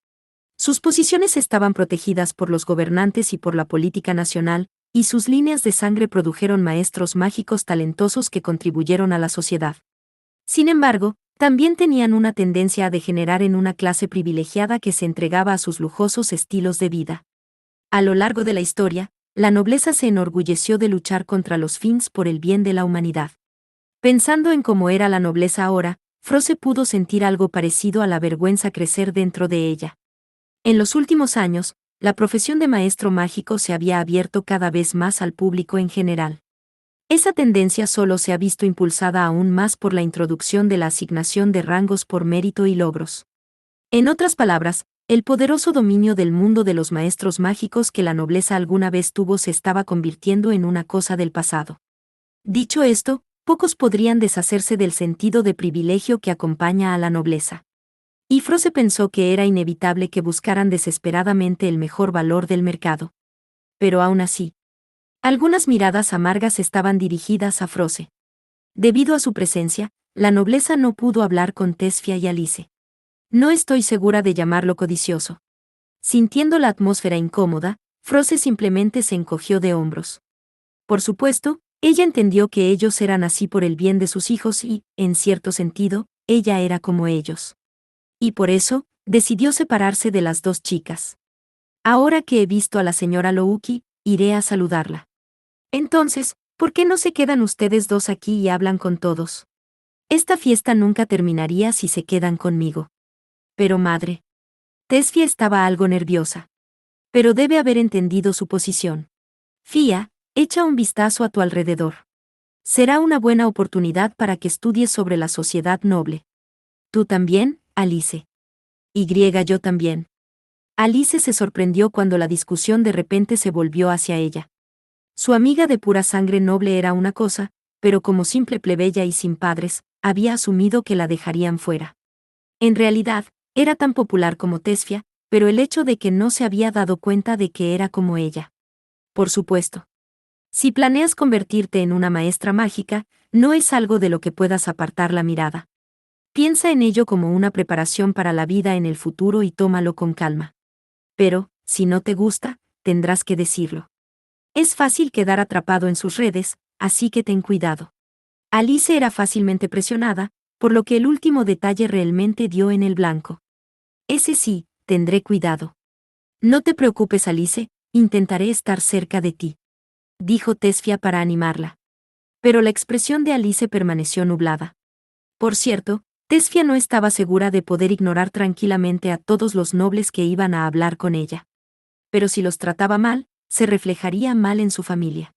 Sus posiciones estaban protegidas por los gobernantes y por la política nacional, y sus líneas de sangre produjeron maestros mágicos talentosos que contribuyeron a la sociedad. Sin embargo, también tenían una tendencia a degenerar en una clase privilegiada que se entregaba a sus lujosos estilos de vida. A lo largo de la historia, la nobleza se enorgulleció de luchar contra los Finns por el bien de la humanidad. Pensando en cómo era la nobleza ahora, Frost pudo sentir algo parecido a la vergüenza crecer dentro de ella. En los últimos años, la profesión de maestro mágico se había abierto cada vez más al público en general. Esa tendencia solo se ha visto impulsada aún más por la introducción de la asignación de rangos por mérito y logros. En otras palabras, el poderoso dominio del mundo de los maestros mágicos que la nobleza alguna vez tuvo se estaba convirtiendo en una cosa del pasado. Dicho esto, pocos podrían deshacerse del sentido de privilegio que acompaña a la nobleza. Y Frost pensó que era inevitable que buscaran desesperadamente el mejor valor del mercado. Pero aún así, algunas miradas amargas estaban dirigidas a Frost. Debido a su presencia, la nobleza no pudo hablar con Tesfia y Alice. No estoy segura de llamarlo codicioso. Sintiendo la atmósfera incómoda, Frost simplemente se encogió de hombros. Por supuesto, ella entendió que ellos eran así por el bien de sus hijos y, en cierto sentido, ella era como ellos. Y por eso, decidió separarse de las dos chicas. Ahora que he visto a la señora Louki, iré a saludarla. Entonces, ¿por qué no se quedan ustedes dos aquí y hablan con todos? Esta fiesta nunca terminaría si se quedan conmigo. Pero madre. Tesfia estaba algo nerviosa. Pero debe haber entendido su posición. Fía, echa un vistazo a tu alrededor. Será una buena oportunidad para que estudies sobre la sociedad noble. ¿Tú también, Alice? Yo también. Alice se sorprendió cuando la discusión de repente se volvió hacia ella. Su amiga de pura sangre noble era una cosa, pero como simple plebeya y sin padres, había asumido que la dejarían fuera. En realidad, era tan popular como Tesfia, pero el hecho de que no se había dado cuenta de que era como ella. Por supuesto. Si planeas convertirte en una maestra mágica, no es algo de lo que puedas apartar la mirada. Piensa en ello como una preparación para la vida en el futuro y tómalo con calma. Pero, si no te gusta, tendrás que decirlo. Es fácil quedar atrapado en sus redes, así que ten cuidado. Alice era fácilmente presionada, por lo que el último detalle realmente dio en el blanco. Ese sí, tendré cuidado. No te preocupes, Alice, intentaré estar cerca de ti, dijo Tesfia para animarla. Pero la expresión de Alice permaneció nublada. Por cierto, Tesfia no estaba segura de poder ignorar tranquilamente a todos los nobles que iban a hablar con ella. Pero si los trataba mal, se reflejaría mal en su familia.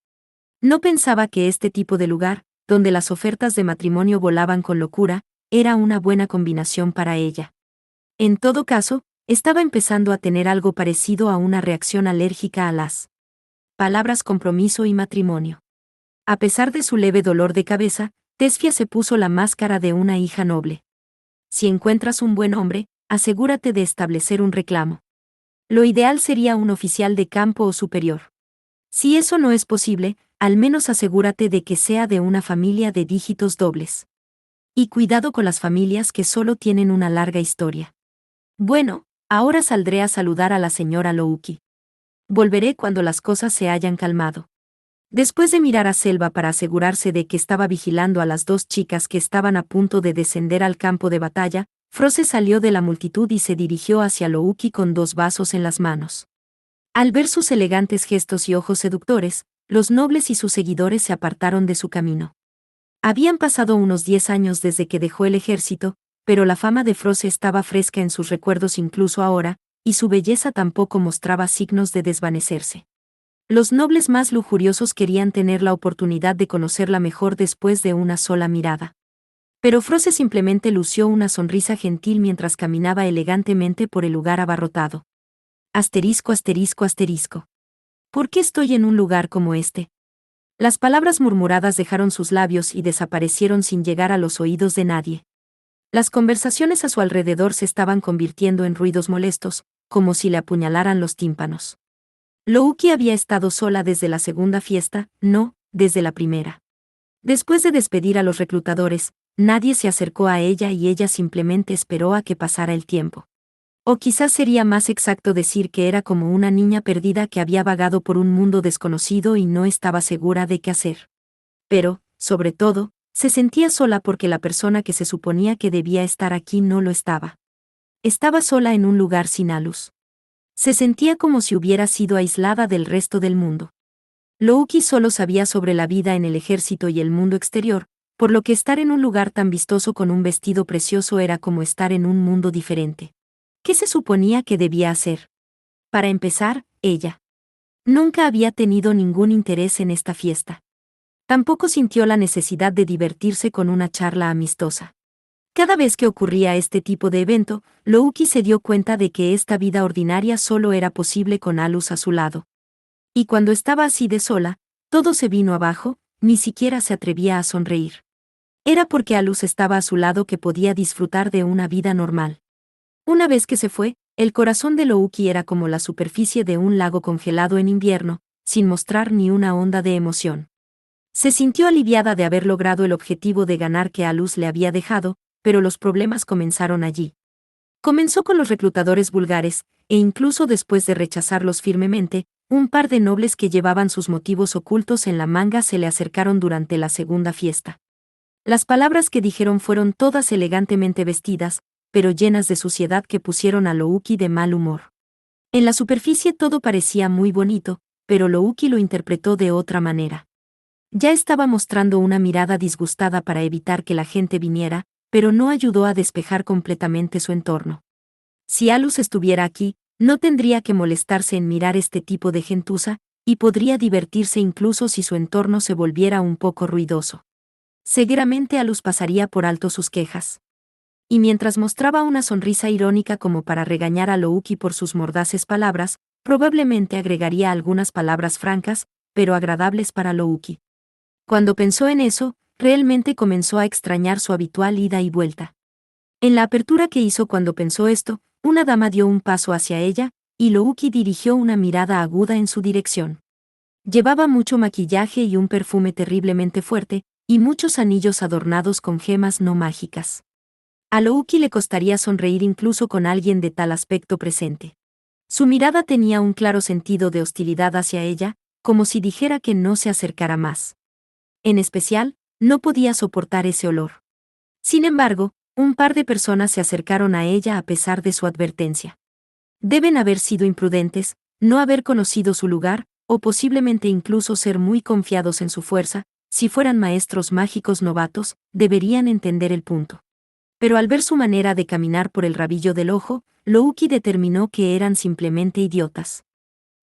No pensaba que este tipo de lugar, donde las ofertas de matrimonio volaban con locura, era una buena combinación para ella. En todo caso, estaba empezando a tener algo parecido a una reacción alérgica a las palabras compromiso y matrimonio. A pesar de su leve dolor de cabeza, Tesfia se puso la máscara de una hija noble. Si encuentras un buen hombre, asegúrate de establecer un reclamo. Lo ideal sería un oficial de campo o superior. Si eso no es posible, al menos asegúrate de que sea de una familia de dígitos dobles. Y cuidado con las familias que solo tienen una larga historia. Bueno, ahora saldré a saludar a la señora Louki. Volveré cuando las cosas se hayan calmado. Después de mirar a Selva para asegurarse de que estaba vigilando a las dos chicas que estaban a punto de descender al campo de batalla, Froze salió de la multitud y se dirigió hacia Louki con dos vasos en las manos. Al ver sus elegantes gestos y ojos seductores, los nobles y sus seguidores se apartaron de su camino. Habían pasado unos 10 años desde que dejó el ejército, pero la fama de Froze estaba fresca en sus recuerdos incluso ahora, y su belleza tampoco mostraba signos de desvanecerse. Los nobles más lujuriosos querían tener la oportunidad de conocerla mejor después de una sola mirada. Pero Froze simplemente lució una sonrisa gentil mientras caminaba elegantemente por el lugar abarrotado. Asterisco, asterisco, asterisco. ¿Por qué estoy en un lugar como este? Las palabras murmuradas dejaron sus labios y desaparecieron sin llegar a los oídos de nadie. Las conversaciones a su alrededor se estaban convirtiendo en ruidos molestos, como si le apuñalaran los tímpanos. Louki había estado sola desde la segunda fiesta, no, desde la primera. Después de despedir a los reclutadores, nadie se acercó a ella y ella simplemente esperó a que pasara el tiempo. O quizás sería más exacto decir que era como una niña perdida que había vagado por un mundo desconocido y no estaba segura de qué hacer. Pero, sobre todo, se sentía sola porque la persona que se suponía que debía estar aquí no lo estaba. Estaba sola en un lugar sin luz. Se sentía como si hubiera sido aislada del resto del mundo. Louki solo sabía sobre la vida en el ejército y el mundo exterior, por lo que estar en un lugar tan vistoso con un vestido precioso era como estar en un mundo diferente. ¿Qué se suponía que debía hacer? Para empezar, ella nunca había tenido ningún interés en esta fiesta. Tampoco sintió la necesidad de divertirse con una charla amistosa. Cada vez que ocurría este tipo de evento, Louki se dio cuenta de que esta vida ordinaria solo era posible con Alus a su lado. Y cuando estaba así de sola, todo se vino abajo, ni siquiera se atrevía a sonreír. Era porque Alus estaba a su lado que podía disfrutar de una vida normal. Una vez que se fue, el corazón de Louki era como la superficie de un lago congelado en invierno, sin mostrar ni una onda de emoción. Se sintió aliviada de haber logrado el objetivo de ganar que Alus le había dejado, pero los problemas comenzaron allí. Comenzó con los reclutadores vulgares, e incluso después de rechazarlos firmemente, un par de nobles que llevaban sus motivos ocultos en la manga se le acercaron durante la segunda fiesta. Las palabras que dijeron fueron todas elegantemente vestidas, pero llenas de suciedad que pusieron a Louki de mal humor. En la superficie todo parecía muy bonito, pero Louki lo interpretó de otra manera. Ya estaba mostrando una mirada disgustada para evitar que la gente viniera, pero no ayudó a despejar completamente su entorno. Si Alus estuviera aquí, no tendría que molestarse en mirar este tipo de gentuza, y podría divertirse incluso si su entorno se volviera un poco ruidoso. Seguramente Alus pasaría por alto sus quejas. Y mientras mostraba una sonrisa irónica como para regañar a Louki por sus mordaces palabras, probablemente agregaría algunas palabras francas, pero agradables para Louki. Cuando pensó en eso, realmente comenzó a extrañar su habitual ida y vuelta. En la apertura que hizo cuando pensó esto, una dama dio un paso hacia ella, y Louki dirigió una mirada aguda en su dirección. Llevaba mucho maquillaje y un perfume terriblemente fuerte, y muchos anillos adornados con gemas no mágicas. A Louki le costaría sonreír incluso con alguien de tal aspecto presente. Su mirada tenía un claro sentido de hostilidad hacia ella, como si dijera que no se acercara más. En especial, no podía soportar ese olor. Sin embargo, un par de personas se acercaron a ella a pesar de su advertencia. Deben haber sido imprudentes, no haber conocido su lugar, o posiblemente incluso ser muy confiados en su fuerza. Si fueran maestros mágicos novatos, deberían entender el punto. Pero al ver su manera de caminar por el rabillo del ojo, Louki determinó que eran simplemente idiotas.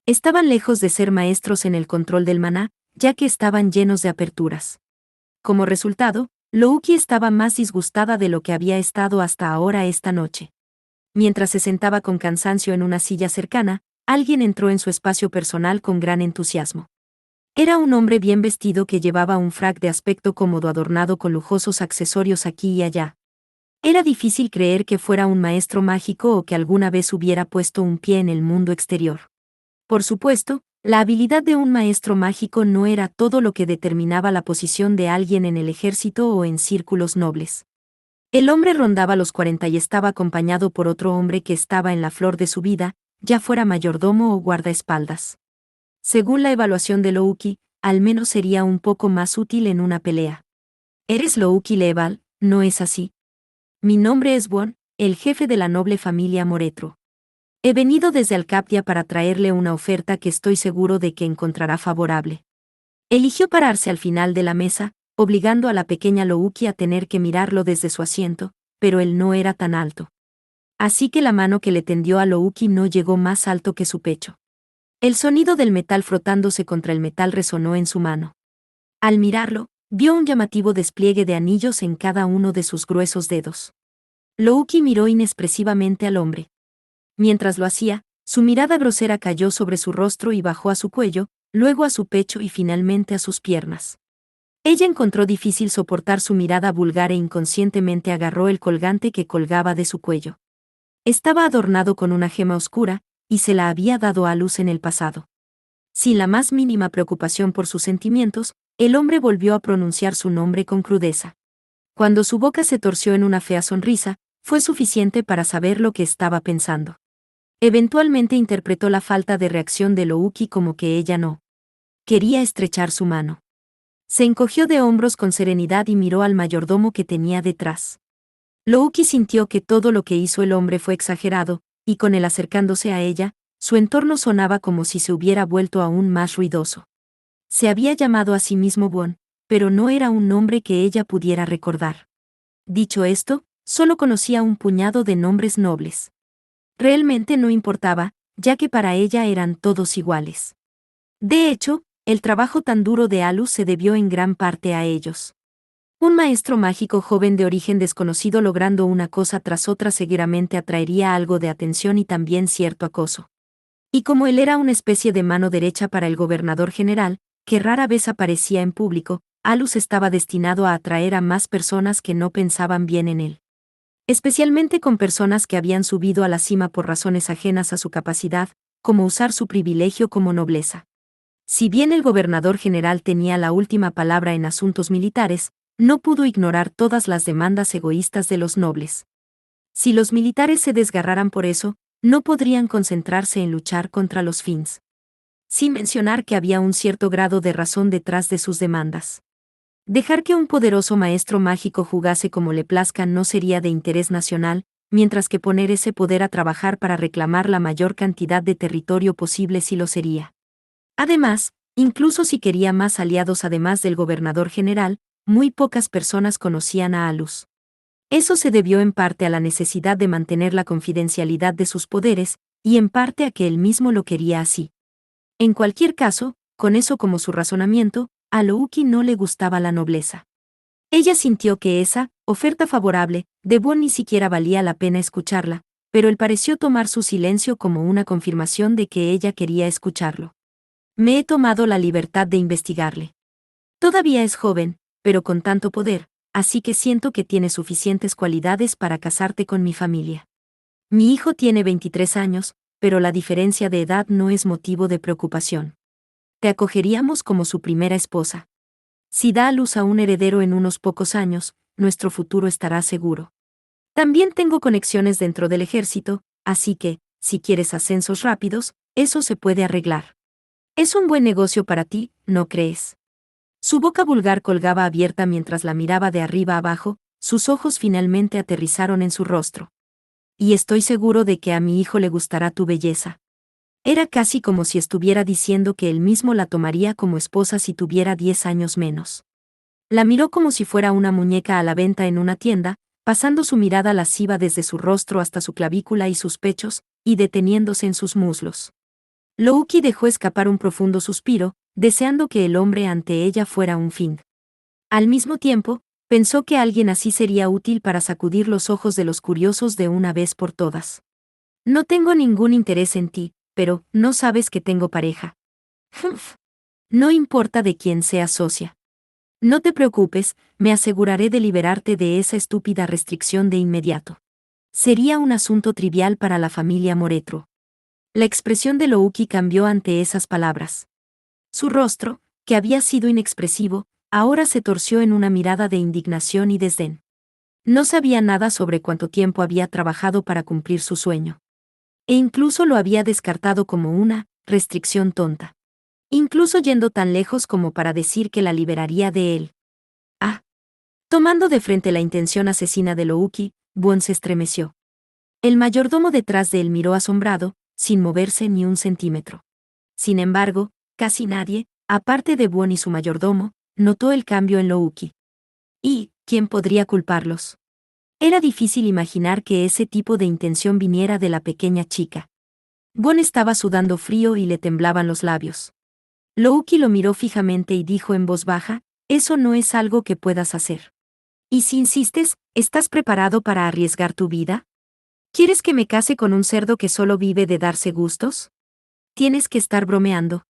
Estaban lejos de ser maestros en el control del maná, ya que estaban llenos de aperturas. Como resultado, Louki estaba más disgustada de lo que había estado hasta ahora esta noche. Mientras se sentaba con cansancio en una silla cercana, alguien entró en su espacio personal con gran entusiasmo. Era un hombre bien vestido que llevaba un frac de aspecto cómodo adornado con lujosos accesorios aquí y allá. Era difícil creer que fuera un maestro mágico o que alguna vez hubiera puesto un pie en el mundo exterior. Por supuesto, la habilidad de un maestro mágico no era todo lo que determinaba la posición de alguien en el ejército o en círculos nobles. El hombre rondaba los 40 y estaba acompañado por otro hombre que estaba en la flor de su vida, ya fuera mayordomo o guardaespaldas. Según la evaluación de Louki, al menos sería un poco más útil en una pelea. Eres Louki Leval, ¿no es así? Mi nombre es Won, el jefe de la noble familia Moretro. He venido desde Alcaptia para traerle una oferta que estoy seguro de que encontrará favorable. Eligió pararse al final de la mesa, obligando a la pequeña Louki a tener que mirarlo desde su asiento, pero él no era tan alto. Así que la mano que le tendió a Louki no llegó más alto que su pecho. El sonido del metal frotándose contra el metal resonó en su mano. Al mirarlo, vio un llamativo despliegue de anillos en cada uno de sus gruesos dedos. Louki miró inexpresivamente al hombre. Mientras lo hacía, su mirada grosera cayó sobre su rostro y bajó a su cuello, luego a su pecho y finalmente a sus piernas. Ella encontró difícil soportar su mirada vulgar e inconscientemente agarró el colgante que colgaba de su cuello. Estaba adornado con una gema oscura, y se la había dado a luz en el pasado. Sin la más mínima preocupación por sus sentimientos, el hombre volvió a pronunciar su nombre con crudeza. Cuando su boca se torció en una fea sonrisa, fue suficiente para saber lo que estaba pensando. Eventualmente interpretó la falta de reacción de Louki como que ella no quería estrechar su mano. Se encogió de hombros con serenidad y miró al mayordomo que tenía detrás. Louki sintió que todo lo que hizo el hombre fue exagerado, y con él acercándose a ella, su entorno sonaba como si se hubiera vuelto aún más ruidoso. Se había llamado a sí mismo Won, pero no era un nombre que ella pudiera recordar. Dicho esto, solo conocía un puñado de nombres nobles. Realmente no importaba, ya que para ella eran todos iguales. De hecho, el trabajo tan duro de Alus se debió en gran parte a ellos. Un maestro mágico joven de origen desconocido logrando una cosa tras otra seguramente atraería algo de atención y también cierto acoso. Y como él era una especie de mano derecha para el gobernador general, que rara vez aparecía en público, Alus estaba destinado a atraer a más personas que no pensaban bien en él. Especialmente con personas que habían subido a la cima por razones ajenas a su capacidad, como usar su privilegio como nobleza. Si bien el gobernador general tenía la última palabra en asuntos militares, no pudo ignorar todas las demandas egoístas de los nobles. Si los militares se desgarraran por eso, no podrían concentrarse en luchar contra los Finns. Sin mencionar que había un cierto grado de razón detrás de sus demandas. Dejar que un poderoso maestro mágico jugase como le plazca no sería de interés nacional, mientras que poner ese poder a trabajar para reclamar la mayor cantidad de territorio posible sí lo sería. Además, incluso si quería más aliados además del gobernador general, muy pocas personas conocían a Alus. Eso se debió en parte a la necesidad de mantener la confidencialidad de sus poderes, y en parte a que él mismo lo quería así. En cualquier caso, con eso como su razonamiento, a Louki no le gustaba la nobleza. Ella sintió que esa oferta favorable de Bon ni siquiera valía la pena escucharla, pero él pareció tomar su silencio como una confirmación de que ella quería escucharlo. Me he tomado la libertad de investigarle. Todavía es joven, pero con tanto poder, así que siento que tiene suficientes cualidades para casarte con mi familia. Mi hijo tiene 23 años, pero la diferencia de edad no es motivo de preocupación. Te acogeríamos como su primera esposa. Si da a luz a un heredero en unos pocos años, nuestro futuro estará seguro. También tengo conexiones dentro del ejército, así que, si quieres ascensos rápidos, eso se puede arreglar. Es un buen negocio para ti, ¿no crees? Su boca vulgar colgaba abierta mientras la miraba de arriba abajo, sus ojos finalmente aterrizaron en su rostro. Y estoy seguro de que a mi hijo le gustará tu belleza. Era casi como si estuviera diciendo que él mismo la tomaría como esposa si tuviera 10 años menos. La miró como si fuera una muñeca a la venta en una tienda, pasando su mirada lasciva desde su rostro hasta su clavícula y sus pechos, y deteniéndose en sus muslos. Louki dejó escapar un profundo suspiro, deseando que el hombre ante ella fuera un Fing. Al mismo tiempo, pensó que alguien así sería útil para sacudir los ojos de los curiosos de una vez por todas. No tengo ningún interés en ti, pero no sabes que tengo pareja. No importa de quién seas socia. No te preocupes, me aseguraré de liberarte de esa estúpida restricción de inmediato. Sería un asunto trivial para la familia Moretro. La expresión de Louki cambió ante esas palabras. Su rostro, que había sido inexpresivo, ahora se torció en una mirada de indignación y desdén. No sabía nada sobre cuánto tiempo había trabajado para cumplir su sueño. E incluso lo había descartado como una restricción tonta. Incluso yendo tan lejos como para decir que la liberaría de él. Ah. Tomando de frente la intención asesina de Louki, Bon se estremeció. El mayordomo detrás de él miró asombrado, sin moverse ni un centímetro. Sin embargo, casi nadie, aparte de Bon y su mayordomo, notó el cambio en Louki. ¿Y quién podría culparlos? Era difícil imaginar que ese tipo de intención viniera de la pequeña chica. Bon estaba sudando frío y le temblaban los labios. Louki lo miró fijamente y dijo en voz baja, eso no es algo que puedas hacer. Y si insistes, ¿estás preparado para arriesgar tu vida? ¿Quieres que me case con un cerdo que solo vive de darse gustos? Tienes que estar bromeando.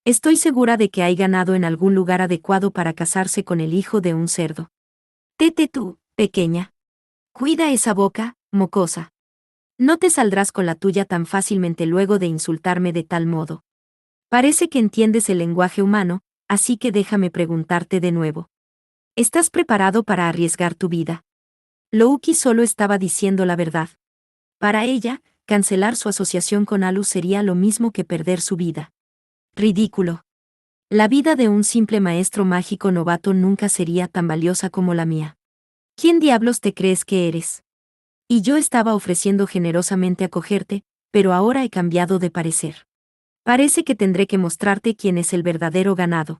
Estoy segura de que hay ganado en algún lugar adecuado para casarse con el hijo de un cerdo. Tete tú, pequeña. Cuida esa boca, mocosa. No te saldrás con la tuya tan fácilmente luego de insultarme de tal modo. Parece que entiendes el lenguaje humano, así que déjame preguntarte de nuevo. ¿Estás preparado para arriesgar tu vida? Louki solo estaba diciendo la verdad. Para ella, cancelar su asociación con Alu sería lo mismo que perder su vida. Ridículo. La vida de un simple maestro mágico novato nunca sería tan valiosa como la mía. ¿Quién diablos te crees que eres? Y yo estaba ofreciendo generosamente acogerte, pero ahora he cambiado de parecer. Parece que tendré que mostrarte quién es el verdadero ganado.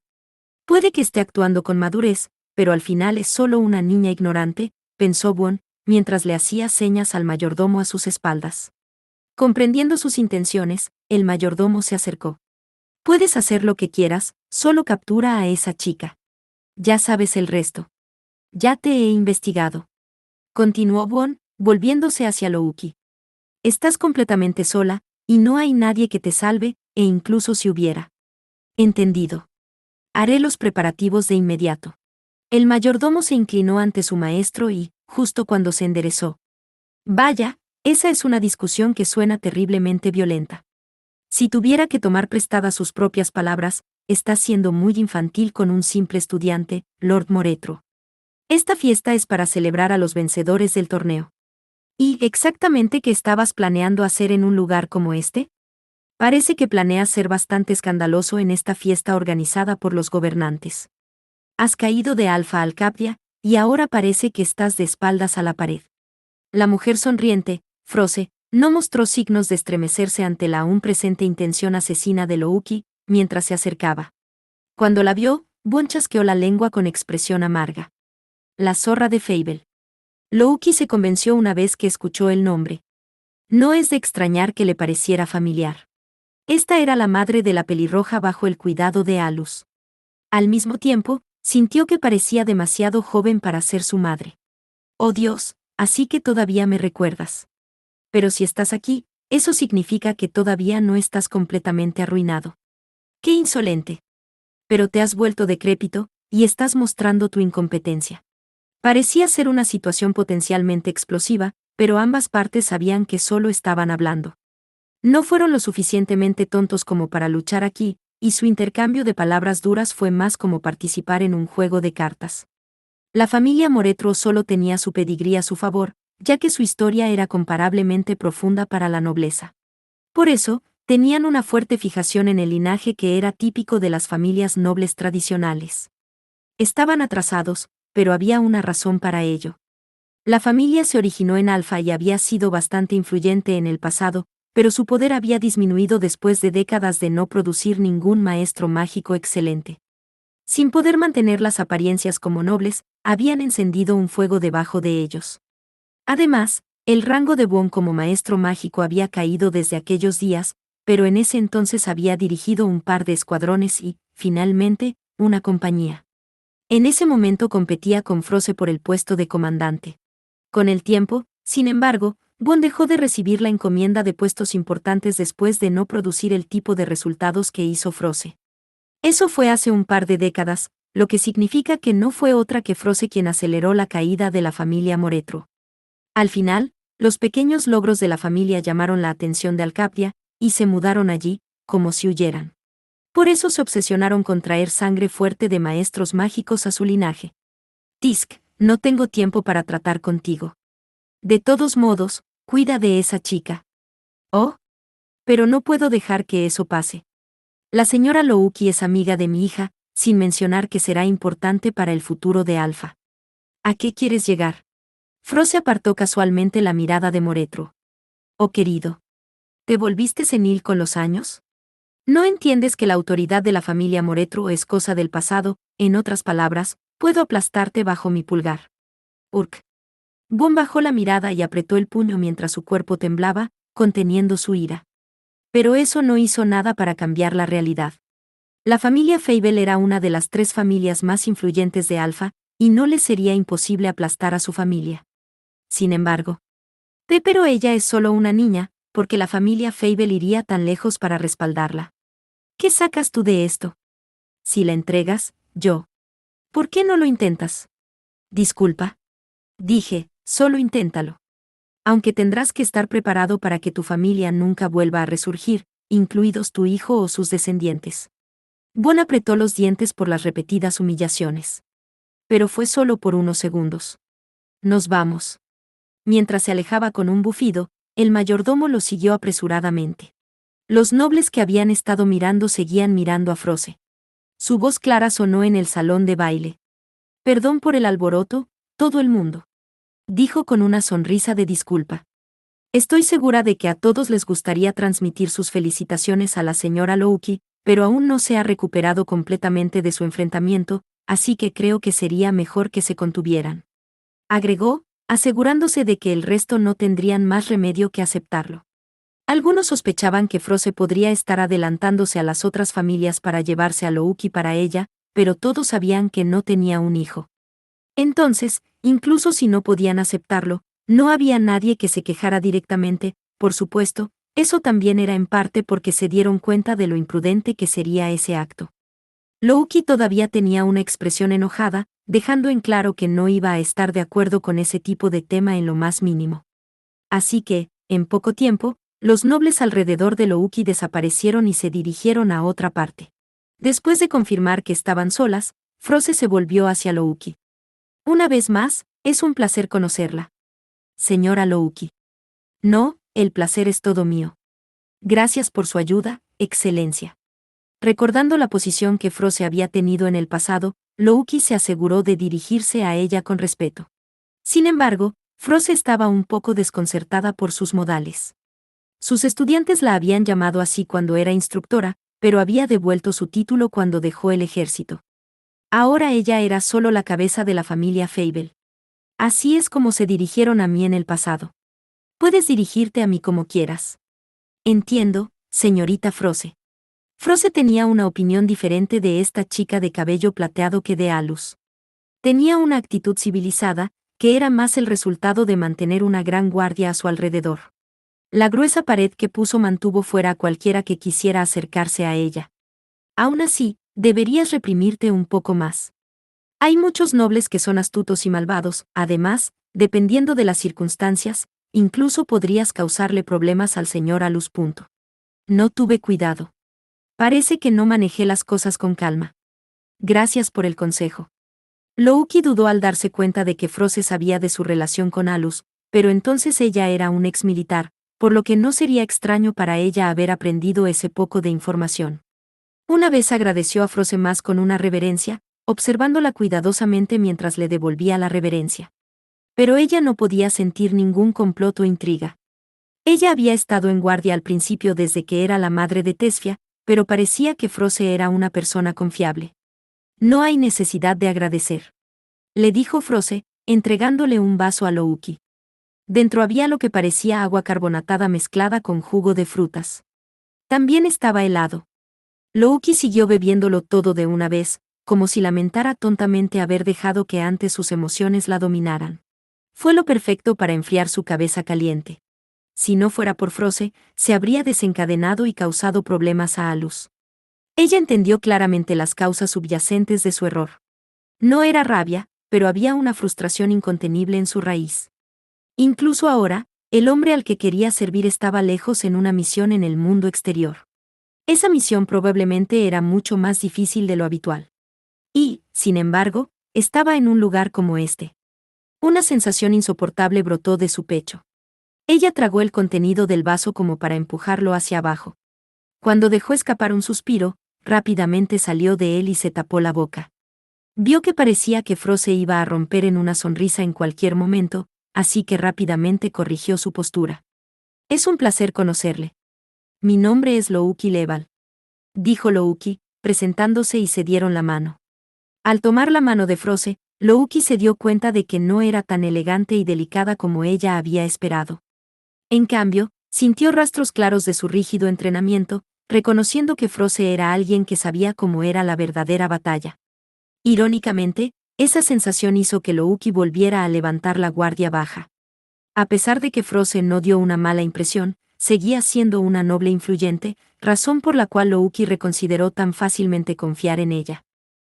Puede que esté actuando con madurez, pero al final es solo una niña ignorante, pensó Bon, mientras le hacía señas al mayordomo a sus espaldas. Comprendiendo sus intenciones, el mayordomo se acercó. Puedes hacer lo que quieras, solo captura a esa chica. Ya sabes el resto. Ya te he investigado. Continuó Bon, volviéndose hacia Louki. Estás completamente sola, y no hay nadie que te salve, e incluso si hubiera. Entendido. Haré los preparativos de inmediato. El mayordomo se inclinó ante su maestro y, justo cuando se enderezó. Vaya, esa es una discusión que suena terriblemente violenta. Si tuviera que tomar prestadas sus propias palabras, estás siendo muy infantil con un simple estudiante, Lord Moretro. Esta fiesta es para celebrar a los vencedores del torneo. ¿Y exactamente qué estabas planeando hacer en un lugar como este? Parece que planeas ser bastante escandaloso en esta fiesta organizada por los gobernantes. Has caído de Alfa Alcapia, y ahora parece que estás de espaldas a la pared. La mujer sonriente, Froze, no mostró signos de estremecerse ante la aún presente intención asesina de Louki, mientras se acercaba. Cuando la vio, Bon chasqueó la lengua con expresión amarga. La zorra de Fable. Louki se convenció una vez que escuchó el nombre. No es de extrañar que le pareciera familiar. Esta era la madre de la pelirroja bajo el cuidado de Alus. Al mismo tiempo, sintió que parecía demasiado joven para ser su madre. Oh Dios, así que todavía me recuerdas. Pero si estás aquí, eso significa que todavía no estás completamente arruinado. ¡Qué insolente! Pero te has vuelto decrépito, y estás mostrando tu incompetencia. Parecía ser una situación potencialmente explosiva, pero ambas partes sabían que solo estaban hablando. No fueron lo suficientemente tontos como para luchar aquí, y su intercambio de palabras duras fue más como participar en un juego de cartas. La familia Moretro solo tenía su pedigrí a su favor, ya que su historia era comparablemente profunda para la nobleza. Por eso, tenían una fuerte fijación en el linaje que era típico de las familias nobles tradicionales. Estaban atrasados, pero había una razón para ello. La familia se originó en Alfa y había sido bastante influyente en el pasado, pero su poder había disminuido después de décadas de no producir ningún maestro mágico excelente. Sin poder mantener las apariencias como nobles, habían encendido un fuego debajo de ellos. Además, el rango de Wong como maestro mágico había caído desde aquellos días, pero en ese entonces había dirigido un par de escuadrones y, finalmente, una compañía. En ese momento competía con Froze por el puesto de comandante. Con el tiempo, sin embargo, Wong dejó de recibir la encomienda de puestos importantes después de no producir el tipo de resultados que hizo Froze. Eso fue hace un par de décadas, lo que significa que no fue otra que Froze quien aceleró la caída de la familia Moretro. Al final, los pequeños logros de la familia llamaron la atención de Alcapia, y se mudaron allí, como si huyeran. Por eso se obsesionaron con traer sangre fuerte de maestros mágicos a su linaje. Tisk, no tengo tiempo para tratar contigo. De todos modos, cuida de esa chica. Oh, pero no puedo dejar que eso pase. La señora Louki es amiga de mi hija, sin mencionar que será importante para el futuro de Alfa. ¿A qué quieres llegar? Froze apartó casualmente la mirada de Moretro. Oh querido. ¿Te volviste senil con los años? ¿No entiendes que la autoridad de la familia Moretro es cosa del pasado? En otras palabras, puedo aplastarte bajo mi pulgar. Urk. Bon bajó la mirada y apretó el puño mientras su cuerpo temblaba, conteniendo su ira. Pero eso no hizo nada para cambiar la realidad. La familia Fable era una de las 3 familias más influyentes de Alfa, y no le sería imposible aplastar a su familia. Sin embargo, pero ella es solo una niña, porque la familia Fable iría tan lejos para respaldarla. ¿Qué sacas tú de esto? Si la entregas, yo. ¿Por qué no lo intentas? Disculpa. Dije, solo inténtalo. Aunque tendrás que estar preparado para que tu familia nunca vuelva a resurgir, incluidos tu hijo o sus descendientes. Bon apretó los dientes por las repetidas humillaciones. Pero fue solo por unos segundos. Nos vamos. Mientras se alejaba con un bufido, el mayordomo lo siguió apresuradamente. Los nobles que habían estado mirando seguían mirando a Froze. Su voz clara sonó en el salón de baile. Perdón por el alboroto, todo el mundo. Dijo con una sonrisa de disculpa. Estoy segura de que a todos les gustaría transmitir sus felicitaciones a la señora Louki, pero aún no se ha recuperado completamente de su enfrentamiento, así que creo que sería mejor que se contuvieran. Agregó, asegurándose de que el resto no tendrían más remedio que aceptarlo. Algunos sospechaban que Froze podría estar adelantándose a las otras familias para llevarse a Louki para ella, pero todos sabían que no tenía un hijo. Entonces, incluso si no podían aceptarlo, no había nadie que se quejara directamente, por supuesto, eso también era en parte porque se dieron cuenta de lo imprudente que sería ese acto. Louki todavía tenía una expresión enojada, dejando en claro que no iba a estar de acuerdo con ese tipo de tema en lo más mínimo. Así que, en poco tiempo, los nobles alrededor de Louki desaparecieron y se dirigieron a otra parte. Después de confirmar que estaban solas, Froze se volvió hacia Louki. Una vez más, es un placer conocerla. Señora Louki. No, el placer es todo mío. Gracias por su ayuda, Excelencia. Recordando la posición que Froze había tenido en el pasado, Louki se aseguró de dirigirse a ella con respeto. Sin embargo, Froze estaba un poco desconcertada por sus modales. Sus estudiantes la habían llamado así cuando era instructora, pero había devuelto su título cuando dejó el ejército. Ahora ella era solo la cabeza de la familia Fable. Así es como se dirigieron a mí en el pasado. Puedes dirigirte a mí como quieras. Entiendo, señorita Froze. Froze tenía una opinión diferente de esta chica de cabello plateado que de Alus. Tenía una actitud civilizada, que era más el resultado de mantener una gran guardia a su alrededor. La gruesa pared que puso mantuvo fuera a cualquiera que quisiera acercarse a ella. Aún así, deberías reprimirte un poco más. Hay muchos nobles que son astutos y malvados, además, dependiendo de las circunstancias, incluso podrías causarle problemas al señor Alus. No tuve cuidado. Parece que no manejé las cosas con calma. Gracias por el consejo. Louki dudó al darse cuenta de que Froze sabía de su relación con Alus, pero entonces ella era un ex militar, por lo que no sería extraño para ella haber aprendido ese poco de información. Una vez agradeció a Froze más con una reverencia, observándola cuidadosamente mientras le devolvía la reverencia. Pero ella no podía sentir ningún complot o intriga. Ella había estado en guardia al principio desde que era la madre de Tesfia, pero parecía que Froze era una persona confiable. No hay necesidad de agradecer, le dijo Froze, entregándole un vaso a Louki. Dentro había lo que parecía agua carbonatada mezclada con jugo de frutas. También estaba helado. Louki siguió bebiéndolo todo de una vez, como si lamentara tontamente haber dejado que antes sus emociones la dominaran. Fue lo perfecto para enfriar su cabeza caliente. Si no fuera por Froze, se habría desencadenado y causado problemas a Alus. Ella entendió claramente las causas subyacentes de su error. No era rabia, pero había una frustración incontenible en su raíz. Incluso ahora, el hombre al que quería servir estaba lejos en una misión en el mundo exterior. Esa misión probablemente era mucho más difícil de lo habitual. Y, sin embargo, estaba en un lugar como este. Una sensación insoportable brotó de su pecho. Ella tragó el contenido del vaso como para empujarlo hacia abajo. Cuando dejó escapar un suspiro, rápidamente salió de él y se tapó la boca. Vio que parecía que Froze iba a romper en una sonrisa en cualquier momento, así que rápidamente corrigió su postura. Es un placer conocerle. Mi nombre es Louki Leval, dijo Louki, presentándose y se dieron la mano. Al tomar la mano de Froze, Louki se dio cuenta de que no era tan elegante y delicada como ella había esperado. En cambio, sintió rastros claros de su rígido entrenamiento, reconociendo que Froze era alguien que sabía cómo era la verdadera batalla. Irónicamente, esa sensación hizo que Louki volviera a levantar la guardia baja. A pesar de que Froze no dio una mala impresión, seguía siendo una noble influyente, razón por la cual Louki reconsideró tan fácilmente confiar en ella.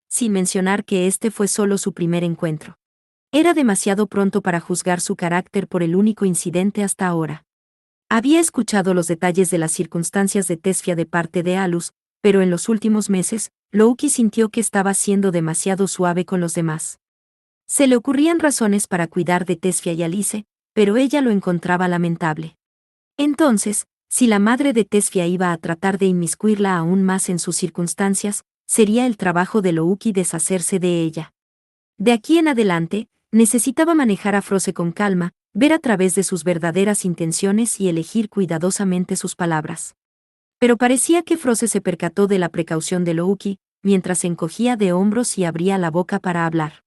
Sin mencionar que este fue solo su primer encuentro. Era demasiado pronto para juzgar su carácter por el único incidente hasta ahora. Había escuchado los detalles de las circunstancias de Tesfia de parte de Alus, pero en los últimos meses, Louki sintió que estaba siendo demasiado suave con los demás. Se le ocurrían razones para cuidar de Tesfia y Alice, pero ella lo encontraba lamentable. Entonces, si la madre de Tesfia iba a tratar de inmiscuirla aún más en sus circunstancias, sería el trabajo de Louki deshacerse de ella. De aquí en adelante, necesitaba manejar a Froze con calma, ver a través de sus verdaderas intenciones y elegir cuidadosamente sus palabras. Pero parecía que Froze se percató de la precaución de Louki, mientras se encogía de hombros y abría la boca para hablar.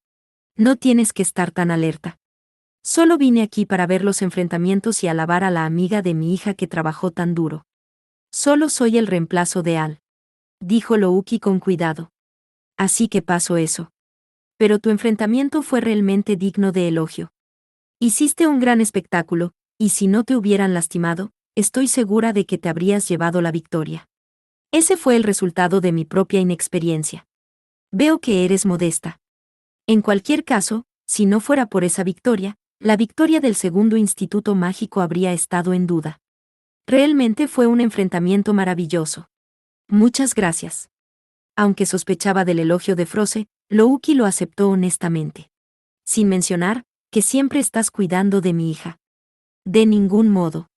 No tienes que estar tan alerta. Solo vine aquí para ver los enfrentamientos y alabar a la amiga de mi hija que trabajó tan duro. Solo soy el reemplazo de Al, dijo Louki con cuidado. Así que pasó eso. Pero tu enfrentamiento fue realmente digno de elogio. Hiciste un gran espectáculo, y si no te hubieran lastimado, estoy segura de que te habrías llevado la victoria. Ese fue el resultado de mi propia inexperiencia. Veo que eres modesta. En cualquier caso, si no fuera por esa victoria, la victoria del segundo instituto mágico habría estado en duda. Realmente fue un enfrentamiento maravilloso. Muchas gracias. Aunque sospechaba del elogio de Froze, Louki lo aceptó honestamente. Sin mencionar que siempre estás cuidando de mi hija. De ningún modo.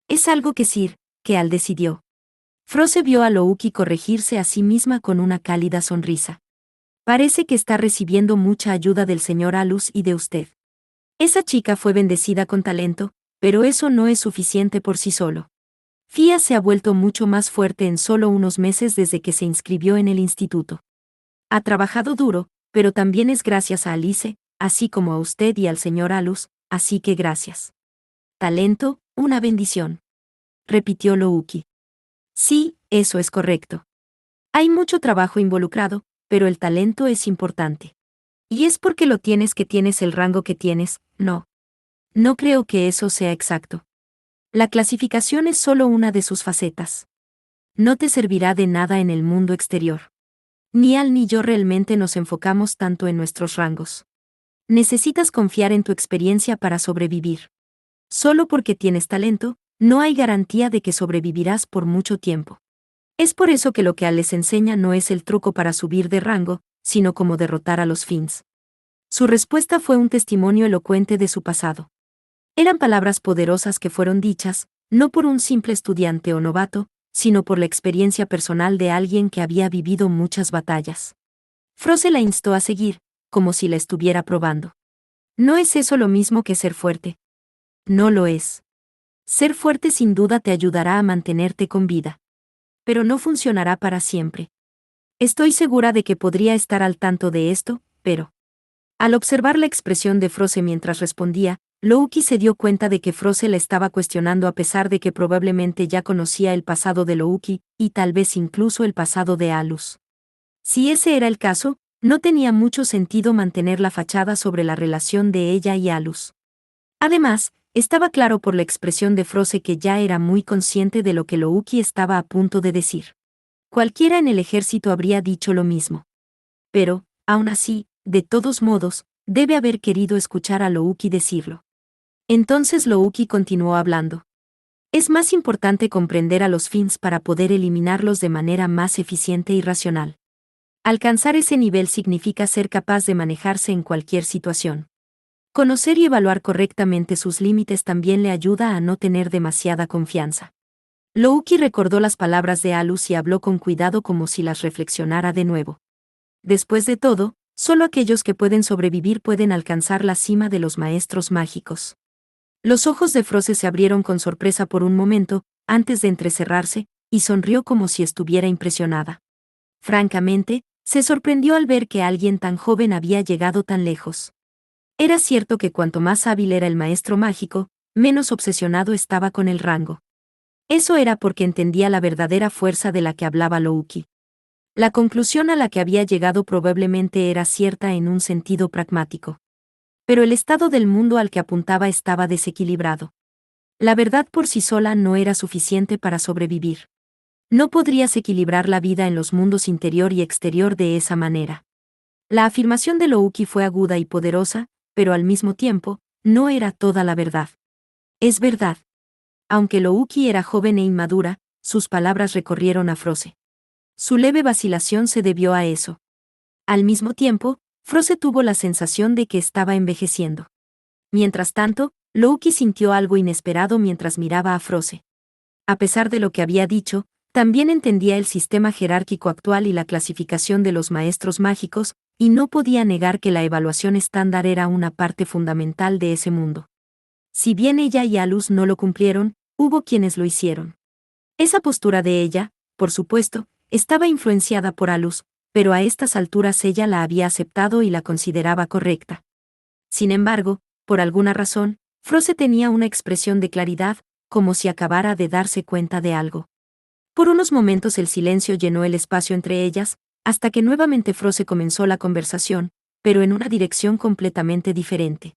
Es algo que Sir, que Al decidió. Froze vio a Louki corregirse a sí misma con una cálida sonrisa. Parece que está recibiendo mucha ayuda del señor Alus y de usted. Esa chica fue bendecida con talento, pero eso no es suficiente por sí solo. Fia se ha vuelto mucho más fuerte en solo unos meses desde que se inscribió en el instituto. Ha trabajado duro, pero también es gracias a Alice, así como a usted y al señor Alus, así que gracias. Talento, una bendición. Repitió Louki. Sí, eso es correcto. Hay mucho trabajo involucrado, pero el talento es importante. Y es porque lo tienes que tienes el rango que tienes, no. No creo que eso sea exacto. La clasificación es solo una de sus facetas. No te servirá de nada en el mundo exterior. Ni Al ni yo realmente nos enfocamos tanto en nuestros rangos. Necesitas confiar en tu experiencia para sobrevivir. Solo porque tienes talento, no hay garantía de que sobrevivirás por mucho tiempo. Es por eso que lo que Al les enseña no es el truco para subir de rango, sino cómo derrotar a los Fins. Su respuesta fue un testimonio elocuente de su pasado. Eran palabras poderosas que fueron dichas, no por un simple estudiante o novato, sino por la experiencia personal de alguien que había vivido muchas batallas. Froze la instó a seguir, como si la estuviera probando. ¿No es eso lo mismo que ser fuerte? No lo es. Ser fuerte sin duda te ayudará a mantenerte con vida. Pero no funcionará para siempre. Estoy segura de que podría estar al tanto de esto, pero... Al observar la expresión de Froze mientras respondía, Louki se dio cuenta de que Froze la estaba cuestionando a pesar de que probablemente ya conocía el pasado de Louki, y tal vez incluso el pasado de Alus. Si ese era el caso, no tenía mucho sentido mantener la fachada sobre la relación de ella y Alus. Además, estaba claro por la expresión de Froze que ya era muy consciente de lo que Louki estaba a punto de decir. Cualquiera en el ejército habría dicho lo mismo. Pero, aún así, de todos modos, debe haber querido escuchar a Louki decirlo. Entonces Louki continuó hablando. Es más importante comprender a los Fins para poder eliminarlos de manera más eficiente y racional. Alcanzar ese nivel significa ser capaz de manejarse en cualquier situación. Conocer y evaluar correctamente sus límites también le ayuda a no tener demasiada confianza. Louki recordó las palabras de Alus y habló con cuidado como si las reflexionara de nuevo. Después de todo, solo aquellos que pueden sobrevivir pueden alcanzar la cima de los maestros mágicos. Los ojos de Froze se abrieron con sorpresa por un momento, antes de entrecerrarse, y sonrió como si estuviera impresionada. Francamente, se sorprendió al ver que alguien tan joven había llegado tan lejos. Era cierto que cuanto más hábil era el maestro mágico, menos obsesionado estaba con el rango. Eso era porque entendía la verdadera fuerza de la que hablaba Louki. La conclusión a la que había llegado probablemente era cierta en un sentido pragmático. Pero el estado del mundo al que apuntaba estaba desequilibrado. La verdad por sí sola no era suficiente para sobrevivir. No podrías equilibrar la vida en los mundos interior y exterior de esa manera. La afirmación de Louki fue aguda y poderosa, pero al mismo tiempo, no era toda la verdad. Es verdad. Aunque Louki era joven e inmadura, sus palabras recorrieron a Froze. Su leve vacilación se debió a eso. Al mismo tiempo, Froze tuvo la sensación de que estaba envejeciendo. Mientras tanto, Louki sintió algo inesperado mientras miraba a Froze. A pesar de lo que había dicho, también entendía el sistema jerárquico actual y la clasificación de los maestros mágicos, y no podía negar que la evaluación estándar era una parte fundamental de ese mundo. Si bien ella y Alus no lo cumplieron, hubo quienes lo hicieron. Esa postura de ella, por supuesto, estaba influenciada por Alus, pero a estas alturas ella la había aceptado y la consideraba correcta. Sin embargo, por alguna razón, Froze tenía una expresión de claridad, como si acabara de darse cuenta de algo. Por unos momentos el silencio llenó el espacio entre ellas, hasta que nuevamente Froze comenzó la conversación, pero en una dirección completamente diferente.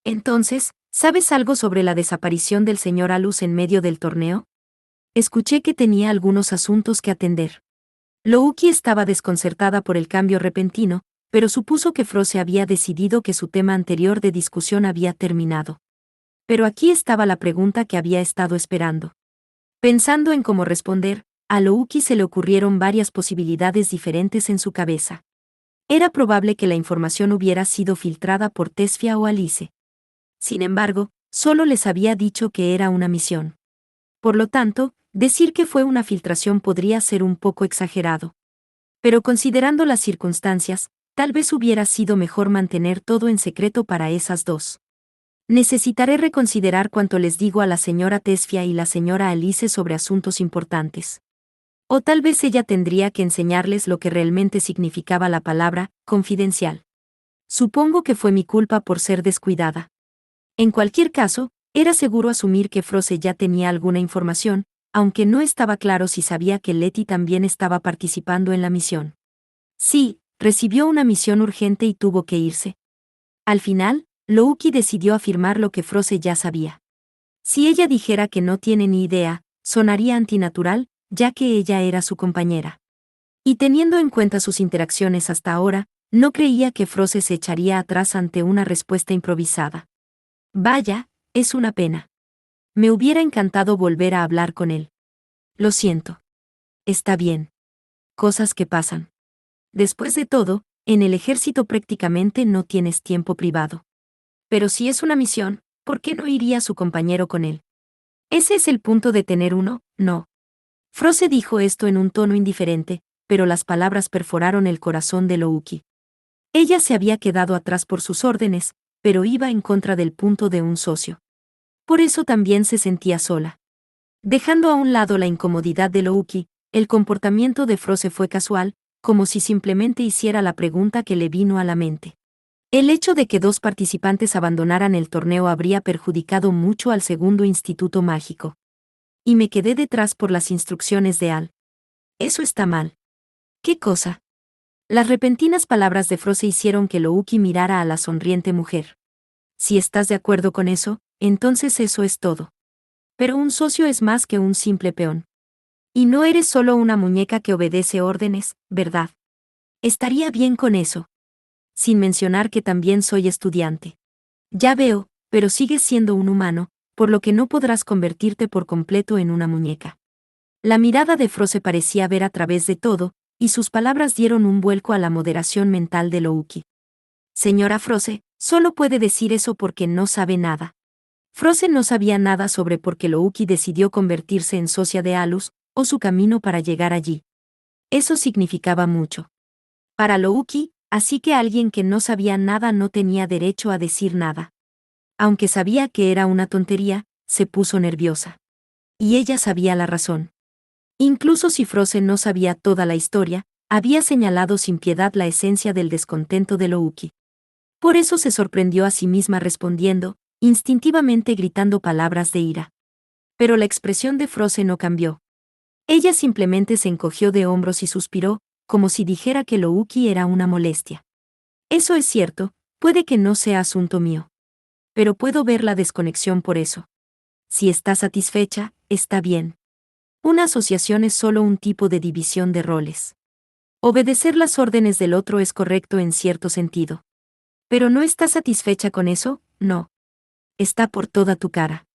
Entonces, ¿sabes algo sobre la desaparición del señor Alus en medio del torneo? Escuché que tenía algunos asuntos que atender. Louki estaba desconcertada por el cambio repentino, pero supuso que Froze había decidido que su tema anterior de discusión había terminado. Pero aquí estaba la pregunta que había estado esperando. Pensando en cómo responder, a Louki se le ocurrieron varias posibilidades diferentes en su cabeza. Era probable que la información hubiera sido filtrada por Tesfia o Alice. Sin embargo, solo les había dicho que era una misión. Por lo tanto, decir que fue una filtración podría ser un poco exagerado. Pero considerando las circunstancias, tal vez hubiera sido mejor mantener todo en secreto para esas dos. Necesitaré reconsiderar cuanto les digo a la señora Tesfia y la señora Alice sobre asuntos importantes. O tal vez ella tendría que enseñarles lo que realmente significaba la palabra confidencial. Supongo que fue mi culpa por ser descuidada. En cualquier caso, era seguro asumir que Froze ya tenía alguna información, aunque no estaba claro si sabía que Letty también estaba participando en la misión. Sí, recibió una misión urgente y tuvo que irse. Al final, Louki decidió afirmar lo que Froze ya sabía. Si ella dijera que no tiene ni idea, sonaría antinatural, ya que ella era su compañera. Y teniendo en cuenta sus interacciones hasta ahora, no creía que Froze se echaría atrás ante una respuesta improvisada. Vaya, es una pena. Me hubiera encantado volver a hablar con él. Lo siento. Está bien. Cosas que pasan. Después de todo, en el ejército prácticamente no tienes tiempo privado. Pero si es una misión, ¿por qué no iría su compañero con él? Ese es el punto de tener uno, ¿no? Froze dijo esto en un tono indiferente, pero las palabras perforaron el corazón de Louki. Ella se había quedado atrás por sus órdenes, pero iba en contra del punto de un socio. Por eso también se sentía sola. Dejando a un lado la incomodidad de Louki, el comportamiento de Froze fue casual, como si simplemente hiciera la pregunta que le vino a la mente. El hecho de que dos participantes abandonaran el torneo habría perjudicado mucho al segundo instituto mágico. Y me quedé detrás por las instrucciones de Al. Eso está mal. ¿Qué cosa? Las repentinas palabras de Froze hicieron que Louki mirara a la sonriente mujer. Si estás de acuerdo con eso, entonces eso es todo. Pero un socio es más que un simple peón. Y no eres solo una muñeca que obedece órdenes, ¿verdad? Estaría bien con eso. Sin mencionar que también soy estudiante. Ya veo, pero sigues siendo un humano, por lo que no podrás convertirte por completo en una muñeca. La mirada de Froze parecía ver a través de todo, y sus palabras dieron un vuelco a la moderación mental de Louki. Señora Froze, solo puede decir eso porque no sabe nada. Froze no sabía nada sobre por qué Louki decidió convertirse en socia de Alus, o su camino para llegar allí. Eso significaba mucho. Para Louki, así que alguien que no sabía nada no tenía derecho a decir nada. Aunque sabía que era una tontería, se puso nerviosa. Y ella sabía la razón. Incluso si Froze no sabía toda la historia, había señalado sin piedad la esencia del descontento de Louki. Por eso se sorprendió a sí misma respondiendo, instintivamente gritando palabras de ira. Pero la expresión de Froze no cambió. Ella simplemente se encogió de hombros y suspiró, como si dijera que Louki era una molestia. Eso es cierto, puede que no sea asunto mío. Pero puedo ver la desconexión por eso. Si está satisfecha, está bien. Una asociación es solo un tipo de división de roles. Obedecer las órdenes del otro es correcto en cierto sentido. Pero no está satisfecha con eso, no. Está por toda tu cara.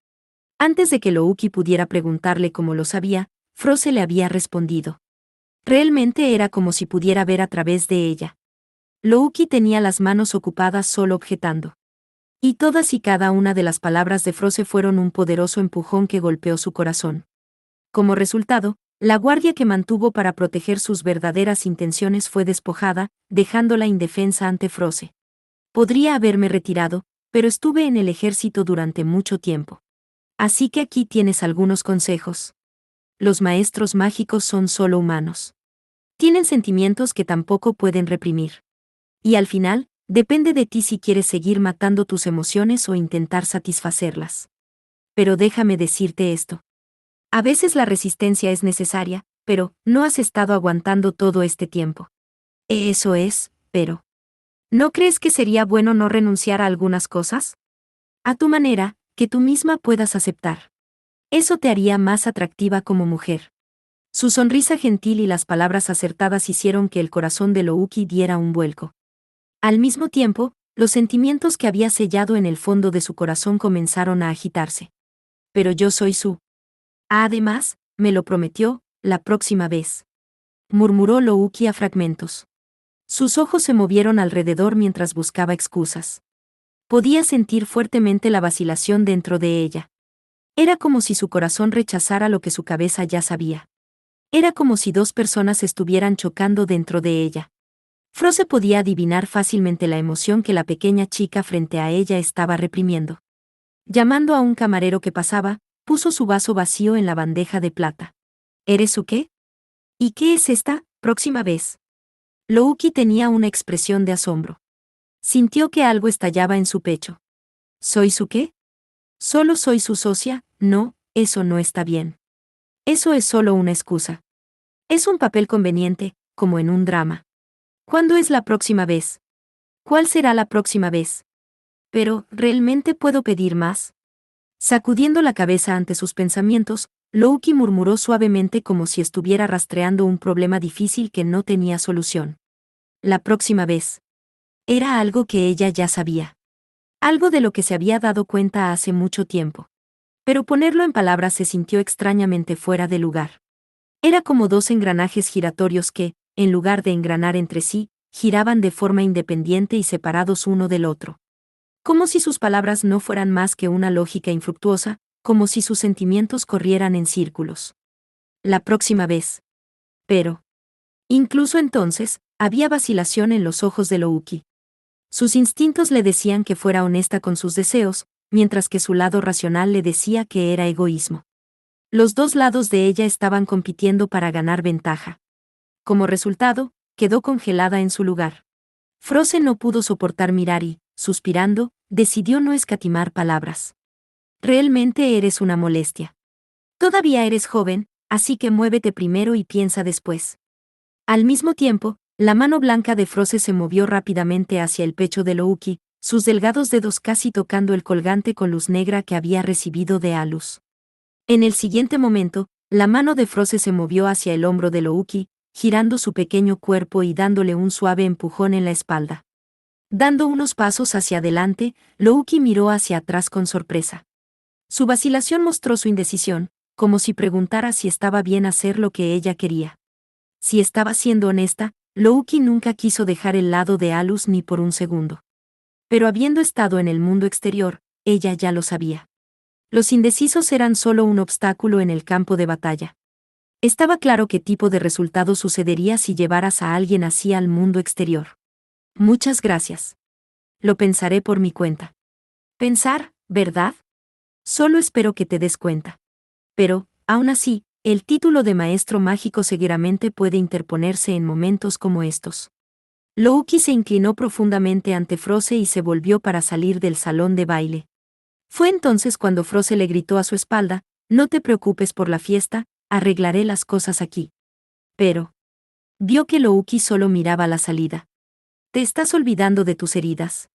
Antes de que Louki pudiera preguntarle cómo lo sabía, Froze le había respondido. Realmente era como si pudiera ver a través de ella. Louki tenía las manos ocupadas solo objetando. Y todas y cada una de las palabras de Froze fueron un poderoso empujón que golpeó su corazón. Como resultado, la guardia que mantuvo para proteger sus verdaderas intenciones fue despojada, dejándola indefensa ante Froze. Podría haberme retirado, pero estuve en el ejército durante mucho tiempo. Así que aquí tienes algunos consejos. Los maestros mágicos son solo humanos. Tienen sentimientos que tampoco pueden reprimir. Y al final, depende de ti si quieres seguir matando tus emociones o intentar satisfacerlas. Pero déjame decirte esto. A veces la resistencia es necesaria, pero no has estado aguantando todo este tiempo. Eso es, pero... ¿No crees que sería bueno no renunciar a algunas cosas? A tu manera, que tú misma puedas aceptar. Eso te haría más atractiva como mujer. Su sonrisa gentil y las palabras acertadas hicieron que el corazón de Louki diera un vuelco. Al mismo tiempo, los sentimientos que había sellado en el fondo de su corazón comenzaron a agitarse. Pero yo soy su... Además, me lo prometió, la próxima vez. Murmuró Louki a fragmentos. Sus ojos se movieron alrededor mientras buscaba excusas. Podía sentir fuertemente la vacilación dentro de ella. Era como si su corazón rechazara lo que su cabeza ya sabía. Era como si dos personas estuvieran chocando dentro de ella. Froze podía adivinar fácilmente la emoción que la pequeña chica frente a ella estaba reprimiendo. Llamando a un camarero que pasaba, puso su vaso vacío en la bandeja de plata. ¿Eres su qué? ¿Y qué es esta próxima vez? Louki tenía una expresión de asombro. Sintió que algo estallaba en su pecho. ¿Soy su qué? ¿Solo soy su socia? No, eso no está bien. Eso es solo una excusa. Es un papel conveniente, como en un drama. ¿Cuándo es la próxima vez? ¿Cuál será la próxima vez? Pero, ¿realmente puedo pedir más? Sacudiendo la cabeza ante sus pensamientos, Louki murmuró suavemente como si estuviera rastreando un problema difícil que no tenía solución. La próxima vez. Era algo que ella ya sabía. Algo de lo que se había dado cuenta hace mucho tiempo. Pero ponerlo en palabras se sintió extrañamente fuera de lugar. Era como dos engranajes giratorios que, en lugar de engranar entre sí, giraban de forma independiente y separados uno del otro. Como si sus palabras no fueran más que una lógica infructuosa, como si sus sentimientos corrieran en círculos. La próxima vez. Pero, incluso entonces, había vacilación en los ojos de Louki. Sus instintos le decían que fuera honesta con sus deseos, mientras que su lado racional le decía que era egoísmo. Los dos lados de ella estaban compitiendo para ganar ventaja. Como resultado, quedó congelada en su lugar. Froze no pudo soportar mirar y, suspirando, decidió no escatimar palabras. Realmente eres una molestia. Todavía eres joven, así que muévete primero y piensa después. Al mismo tiempo, la mano blanca de Froze se movió rápidamente hacia el pecho de Louki, sus delgados dedos casi tocando el colgante con luz negra que había recibido de Alus. En el siguiente momento, la mano de Froze se movió hacia el hombro de Louki, girando su pequeño cuerpo y dándole un suave empujón en la espalda. Dando unos pasos hacia adelante, Louki miró hacia atrás con sorpresa. Su vacilación mostró su indecisión, como si preguntara si estaba bien hacer lo que ella quería. Si estaba siendo honesta, Louki nunca quiso dejar el lado de Alus ni por un segundo. Pero habiendo estado en el mundo exterior, ella ya lo sabía. Los indecisos eran solo un obstáculo en el campo de batalla. Estaba claro qué tipo de resultado sucedería si llevaras a alguien así al mundo exterior. Muchas gracias. Lo pensaré por mi cuenta. Pensar, ¿verdad? Solo espero que te des cuenta. Pero, aún así, el título de maestro mágico seguramente puede interponerse en momentos como estos. Louki se inclinó profundamente ante Froze y se volvió para salir del salón de baile. Fue entonces cuando Froze le gritó a su espalda: «No te preocupes por la fiesta, arreglaré las cosas aquí». Pero vio que Louki solo miraba la salida. «Te estás olvidando de tus heridas»,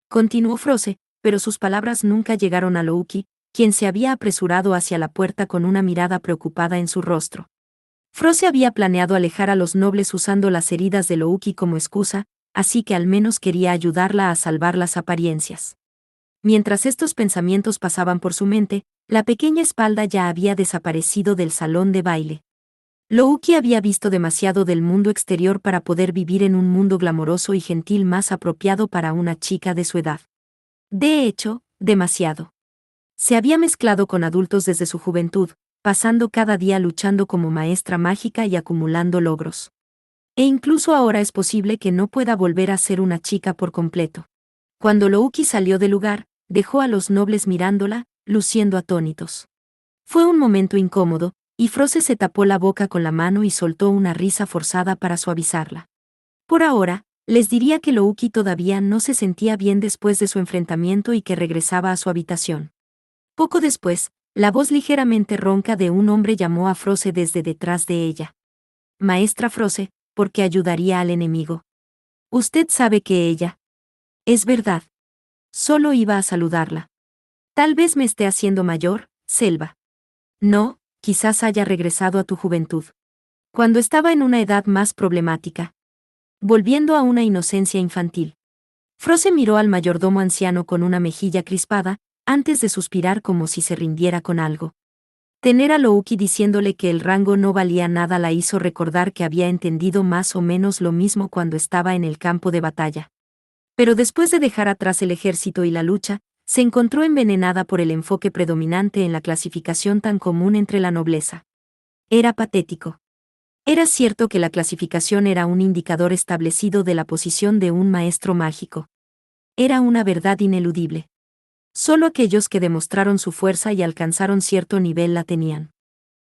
continuó Froze, pero sus palabras nunca llegaron a Louki, quien se había apresurado hacia la puerta con una mirada preocupada en su rostro. Froze había planeado alejar a los nobles usando las heridas de Louki como excusa, así que al menos quería ayudarla a salvar las apariencias. Mientras estos pensamientos pasaban por su mente, la pequeña espalda ya había desaparecido del salón de baile. Louki había visto demasiado del mundo exterior para poder vivir en un mundo glamoroso y gentil más apropiado para una chica de su edad. De hecho, demasiado. Se había mezclado con adultos desde su juventud, pasando cada día luchando como maestra mágica y acumulando logros. E incluso ahora es posible que no pueda volver a ser una chica por completo. Cuando Louki salió del lugar, dejó a los nobles mirándola, luciendo atónitos. Fue un momento incómodo, y Froze se tapó la boca con la mano y soltó una risa forzada para suavizarla. Por ahora, les diría que Louki todavía no se sentía bien después de su enfrentamiento y que regresaba a su habitación. Poco después, la voz ligeramente ronca de un hombre llamó a Froze desde detrás de ella. «Maestra Froze, ¿por qué ayudaría al enemigo? Usted sabe que ella...» «Es verdad. Solo iba a saludarla. Tal vez me esté haciendo mayor, Selva. No, quizás haya regresado a tu juventud. Cuando estaba en una edad más problemática. Volviendo a una inocencia infantil». Froze miró al mayordomo anciano con una mejilla crispada, antes de suspirar como si se rindiera con algo. Tener a Louki diciéndole que el rango no valía nada la hizo recordar que había entendido más o menos lo mismo cuando estaba en el campo de batalla. Pero después de dejar atrás el ejército y la lucha, se encontró envenenada por el enfoque predominante en la clasificación tan común entre la nobleza. Era patético. Era cierto que la clasificación era un indicador establecido de la posición de un maestro mágico. Era una verdad ineludible. Solo aquellos que demostraron su fuerza y alcanzaron cierto nivel la tenían.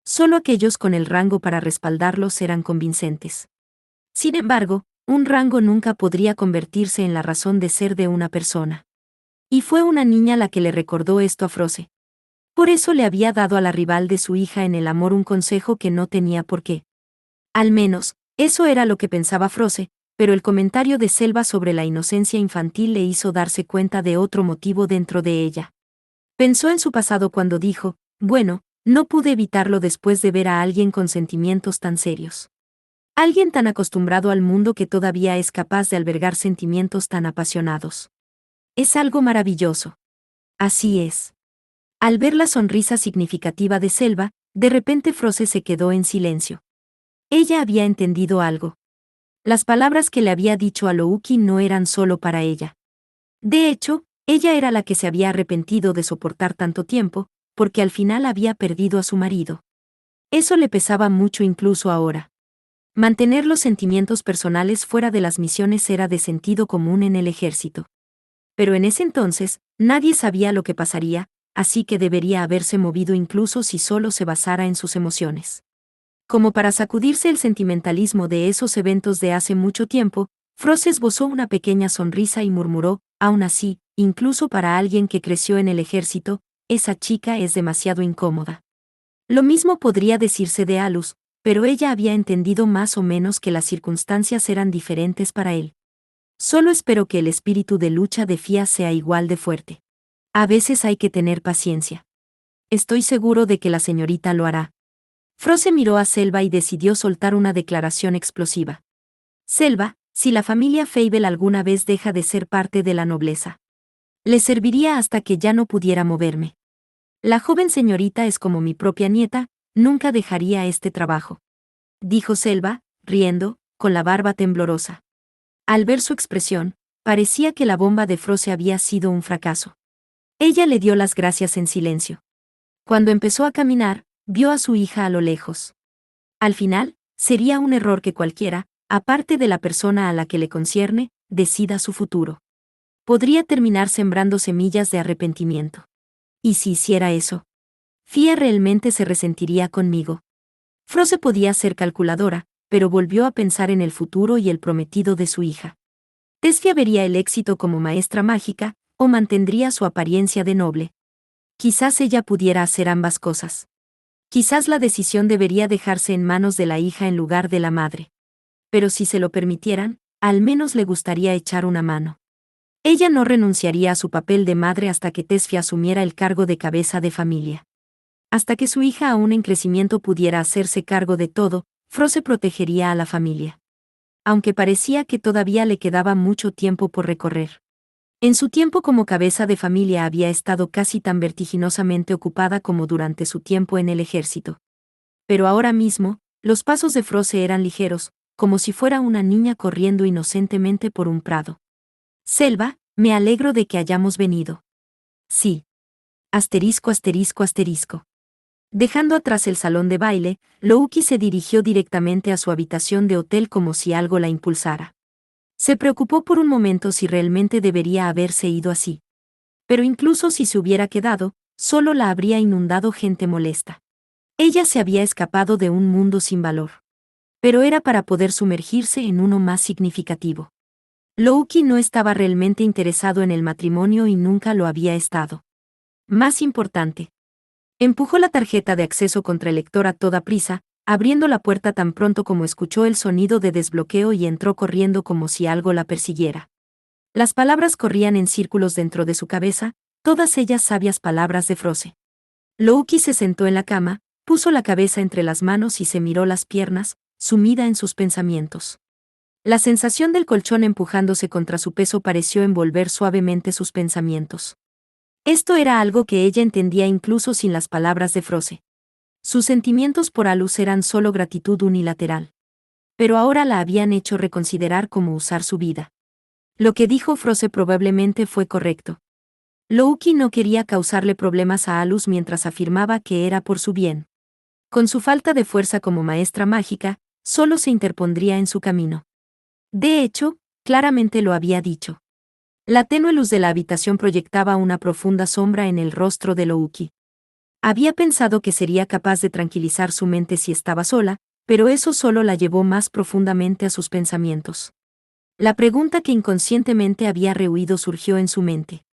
Solo aquellos con el rango para respaldarlos eran convincentes. Sin embargo, un rango nunca podría convertirse en la razón de ser de una persona. Y fue una niña la que le recordó esto a Froze. Por eso le había dado a la rival de su hija en el amor un consejo que no tenía por qué. Al menos, eso era lo que pensaba Froze, pero el comentario de Selva sobre la inocencia infantil le hizo darse cuenta de otro motivo dentro de ella. Pensó en su pasado cuando dijo, bueno, no pude evitarlo después de ver a alguien con sentimientos tan serios. Alguien tan acostumbrado al mundo que todavía es capaz de albergar sentimientos tan apasionados. Es algo maravilloso. Así es. Al ver la sonrisa significativa de Selva, de repente Froze se quedó en silencio. Ella había entendido algo. Las palabras que le había dicho a Louki no eran solo para ella. De hecho, ella era la que se había arrepentido de soportar tanto tiempo, porque al final había perdido a su marido. Eso le pesaba mucho incluso ahora. Mantener los sentimientos personales fuera de las misiones era de sentido común en el ejército. Pero en ese entonces, nadie sabía lo que pasaría, así que debería haberse movido incluso si solo se basara en sus emociones. Como para sacudirse el sentimentalismo de esos eventos de hace mucho tiempo, Froze esbozó una pequeña sonrisa y murmuró, aún así, incluso para alguien que creció en el ejército, esa chica es demasiado incómoda. Lo mismo podría decirse de Alus, pero ella había entendido más o menos que las circunstancias eran diferentes para él. Solo espero que el espíritu de lucha de Fia sea igual de fuerte. A veces hay que tener paciencia. Estoy seguro de que la señorita lo hará. Froze miró a Selva y decidió soltar una declaración explosiva. Selva, si la familia Fable alguna vez deja de ser parte de la nobleza, le serviría hasta que ya no pudiera moverme. La joven señorita es como mi propia nieta, nunca dejaría este trabajo. Dijo Selva, riendo, con la barba temblorosa. Al ver su expresión, parecía que la bomba de Froze había sido un fracaso. Ella le dio las gracias en silencio. Cuando empezó a caminar, vio a su hija a lo lejos. Al final, sería un error que cualquiera, aparte de la persona a la que le concierne, decida su futuro. Podría terminar sembrando semillas de arrepentimiento. ¿Y si hiciera eso? Fia realmente se resentiría conmigo. Froze podía ser calculadora, pero volvió a pensar en el futuro y el prometido de su hija. Tesfia vería el éxito como maestra mágica, o mantendría su apariencia de noble. Quizás ella pudiera hacer ambas cosas. Quizás la decisión debería dejarse en manos de la hija en lugar de la madre. Pero si se lo permitieran, al menos le gustaría echar una mano. Ella no renunciaría a su papel de madre hasta que Tesfia asumiera el cargo de cabeza de familia. Hasta que su hija aún en crecimiento pudiera hacerse cargo de todo, Froze protegería a la familia. Aunque parecía que todavía le quedaba mucho tiempo por recorrer. En su tiempo como cabeza de familia había estado casi tan vertiginosamente ocupada como durante su tiempo en el ejército. Pero ahora mismo, los pasos de Froze eran ligeros, como si fuera una niña corriendo inocentemente por un prado. Selva, me alegro de que hayamos venido. Sí. Asterisco asterisco asterisco. Dejando atrás el salón de baile, Louki se dirigió directamente a su habitación de hotel como si algo la impulsara. Se preocupó por un momento si realmente debería haberse ido así. Pero incluso si se hubiera quedado, solo la habría inundado gente molesta. Ella se había escapado de un mundo sin valor. Pero era para poder sumergirse en uno más significativo. Louki no estaba realmente interesado en el matrimonio y nunca lo había estado. Más importante. Empujó la tarjeta de acceso contra el lector a toda prisa, abriendo la puerta tan pronto como escuchó el sonido de desbloqueo y entró corriendo como si algo la persiguiera. Las palabras corrían en círculos dentro de su cabeza, todas ellas sabias palabras de Froze. Louki se sentó en la cama, puso la cabeza entre las manos y se miró las piernas, sumida en sus pensamientos. La sensación del colchón empujándose contra su peso pareció envolver suavemente sus pensamientos. Esto era algo que ella entendía incluso sin las palabras de Froze. Sus sentimientos por Alus eran solo gratitud unilateral. Pero ahora la habían hecho reconsiderar cómo usar su vida. Lo que dijo Froze probablemente fue correcto. Louki no quería causarle problemas a Alus mientras afirmaba que era por su bien. Con su falta de fuerza como maestra mágica, solo se interpondría en su camino. De hecho, claramente lo había dicho. La tenue luz de la habitación proyectaba una profunda sombra en el rostro de Louki. Había pensado que sería capaz de tranquilizar su mente si estaba sola, pero eso solo la llevó más profundamente a sus pensamientos. La pregunta que inconscientemente había rehuido surgió en su mente.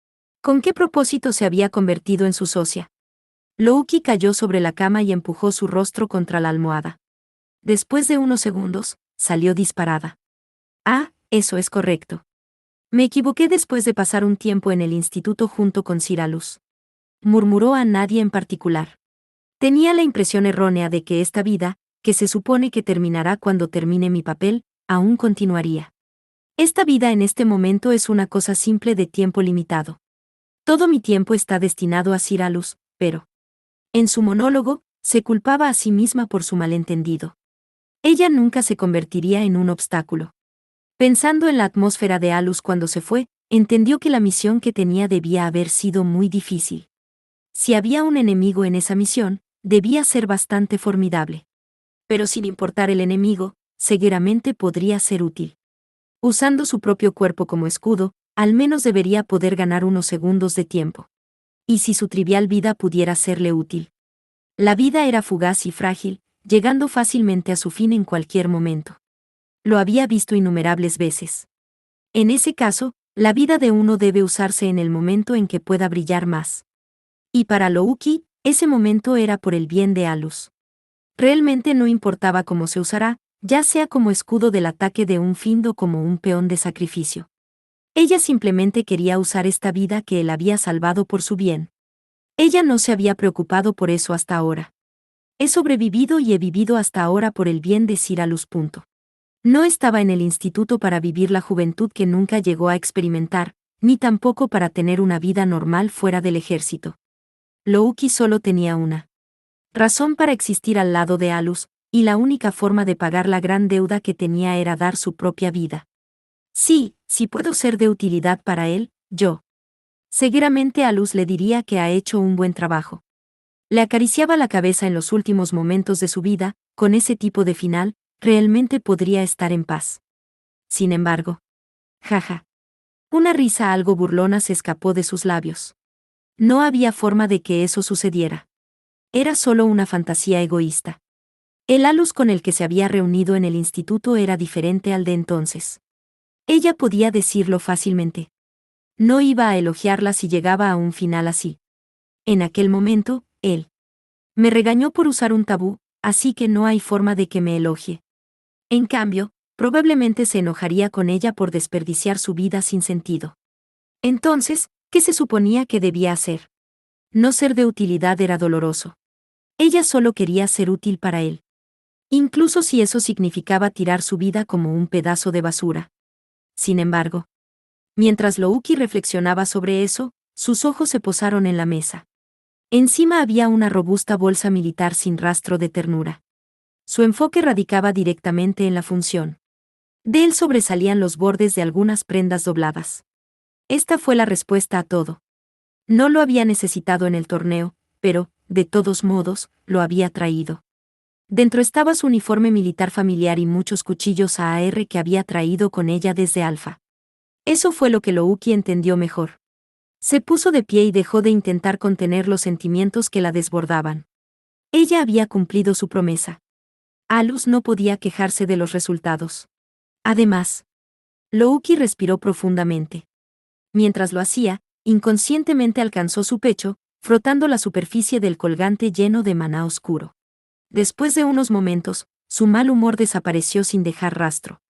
¿Con qué propósito se había convertido en su socia? Louki cayó sobre la cama y empujó su rostro contra la almohada. Después de unos segundos, salió disparada. Ah, eso es correcto. Me equivoqué después de pasar un tiempo en el instituto junto con Cyralus. Murmuró a nadie en particular. Tenía la impresión errónea de que esta vida, que se supone que terminará cuando termine mi papel, aún continuaría. Esta vida en este momento es una cosa simple de tiempo limitado. Todo mi tiempo está destinado a Cyralus, pero... En su monólogo, se culpaba a sí misma por su malentendido. Ella nunca se convertiría en un obstáculo. Pensando en la atmósfera de Alus cuando se fue, entendió que la misión que tenía debía haber sido muy difícil. Si había un enemigo en esa misión, debía ser bastante formidable. Pero sin importar el enemigo, seguramente podría ser útil. Usando su propio cuerpo como escudo, al menos debería poder ganar unos segundos de tiempo. Y si su trivial vida pudiera serle útil. La vida era fugaz y frágil, llegando fácilmente a su fin en cualquier momento. Lo había visto innumerables veces. En ese caso, la vida de uno debe usarse en el momento en que pueda brillar más. Y para Louki, ese momento era por el bien de Alus. Realmente no importaba cómo se usará, ya sea como escudo del ataque de un Fiend o como un peón de sacrificio. Ella simplemente quería usar esta vida que él había salvado por su bien. Ella no se había preocupado por eso hasta ahora. He sobrevivido y he vivido hasta ahora por el bien de Cyralus. No estaba en el instituto para vivir la juventud que nunca llegó a experimentar, ni tampoco para tener una vida normal fuera del ejército. Louki solo tenía una razón para existir al lado de Alus, y la única forma de pagar la gran deuda que tenía era dar su propia vida. Sí, si puedo ser de utilidad para él, yo. Seguramente Alus le diría que ha hecho un buen trabajo. Le acariciaba la cabeza en los últimos momentos de su vida, con ese tipo de final, realmente podría estar en paz. Sin embargo. Jaja. Una risa algo burlona se escapó de sus labios. No había forma de que eso sucediera. Era solo una fantasía egoísta. El Alus con el que se había reunido en el instituto era diferente al de entonces. Ella podía decirlo fácilmente. No iba a elogiarla si llegaba a un final así. En aquel momento, él me regañó por usar un tabú, así que no hay forma de que me elogie. En cambio, probablemente se enojaría con ella por desperdiciar su vida sin sentido. Entonces, ¿qué se suponía que debía hacer? No ser de utilidad era doloroso. Ella solo quería ser útil para él. Incluso si eso significaba tirar su vida como un pedazo de basura. Sin embargo, mientras Louki reflexionaba sobre eso, sus ojos se posaron en la mesa. Encima había una robusta bolsa militar sin rastro de ternura. Su enfoque radicaba directamente en la función. De él sobresalían los bordes de algunas prendas dobladas. Esta fue la respuesta a todo. No lo había necesitado en el torneo, pero, de todos modos, lo había traído. Dentro estaba su uniforme militar familiar y muchos cuchillos AR que había traído con ella desde Alfa. Eso fue lo que Louki entendió mejor. Se puso de pie y dejó de intentar contener los sentimientos que la desbordaban. Ella había cumplido su promesa. Alus no podía quejarse de los resultados. Además, Louki respiró profundamente. Mientras lo hacía, inconscientemente alcanzó su pecho, frotando la superficie del colgante lleno de maná oscuro. Después de unos momentos, su mal humor desapareció sin dejar rastro.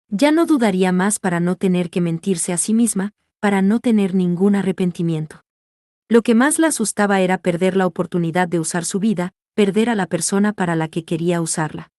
Ya no dudaría más para no tener que mentirse a sí misma, para no tener ningún arrepentimiento. Lo que más la asustaba era perder la oportunidad de usar su vida, perder a la persona para la que quería usarla.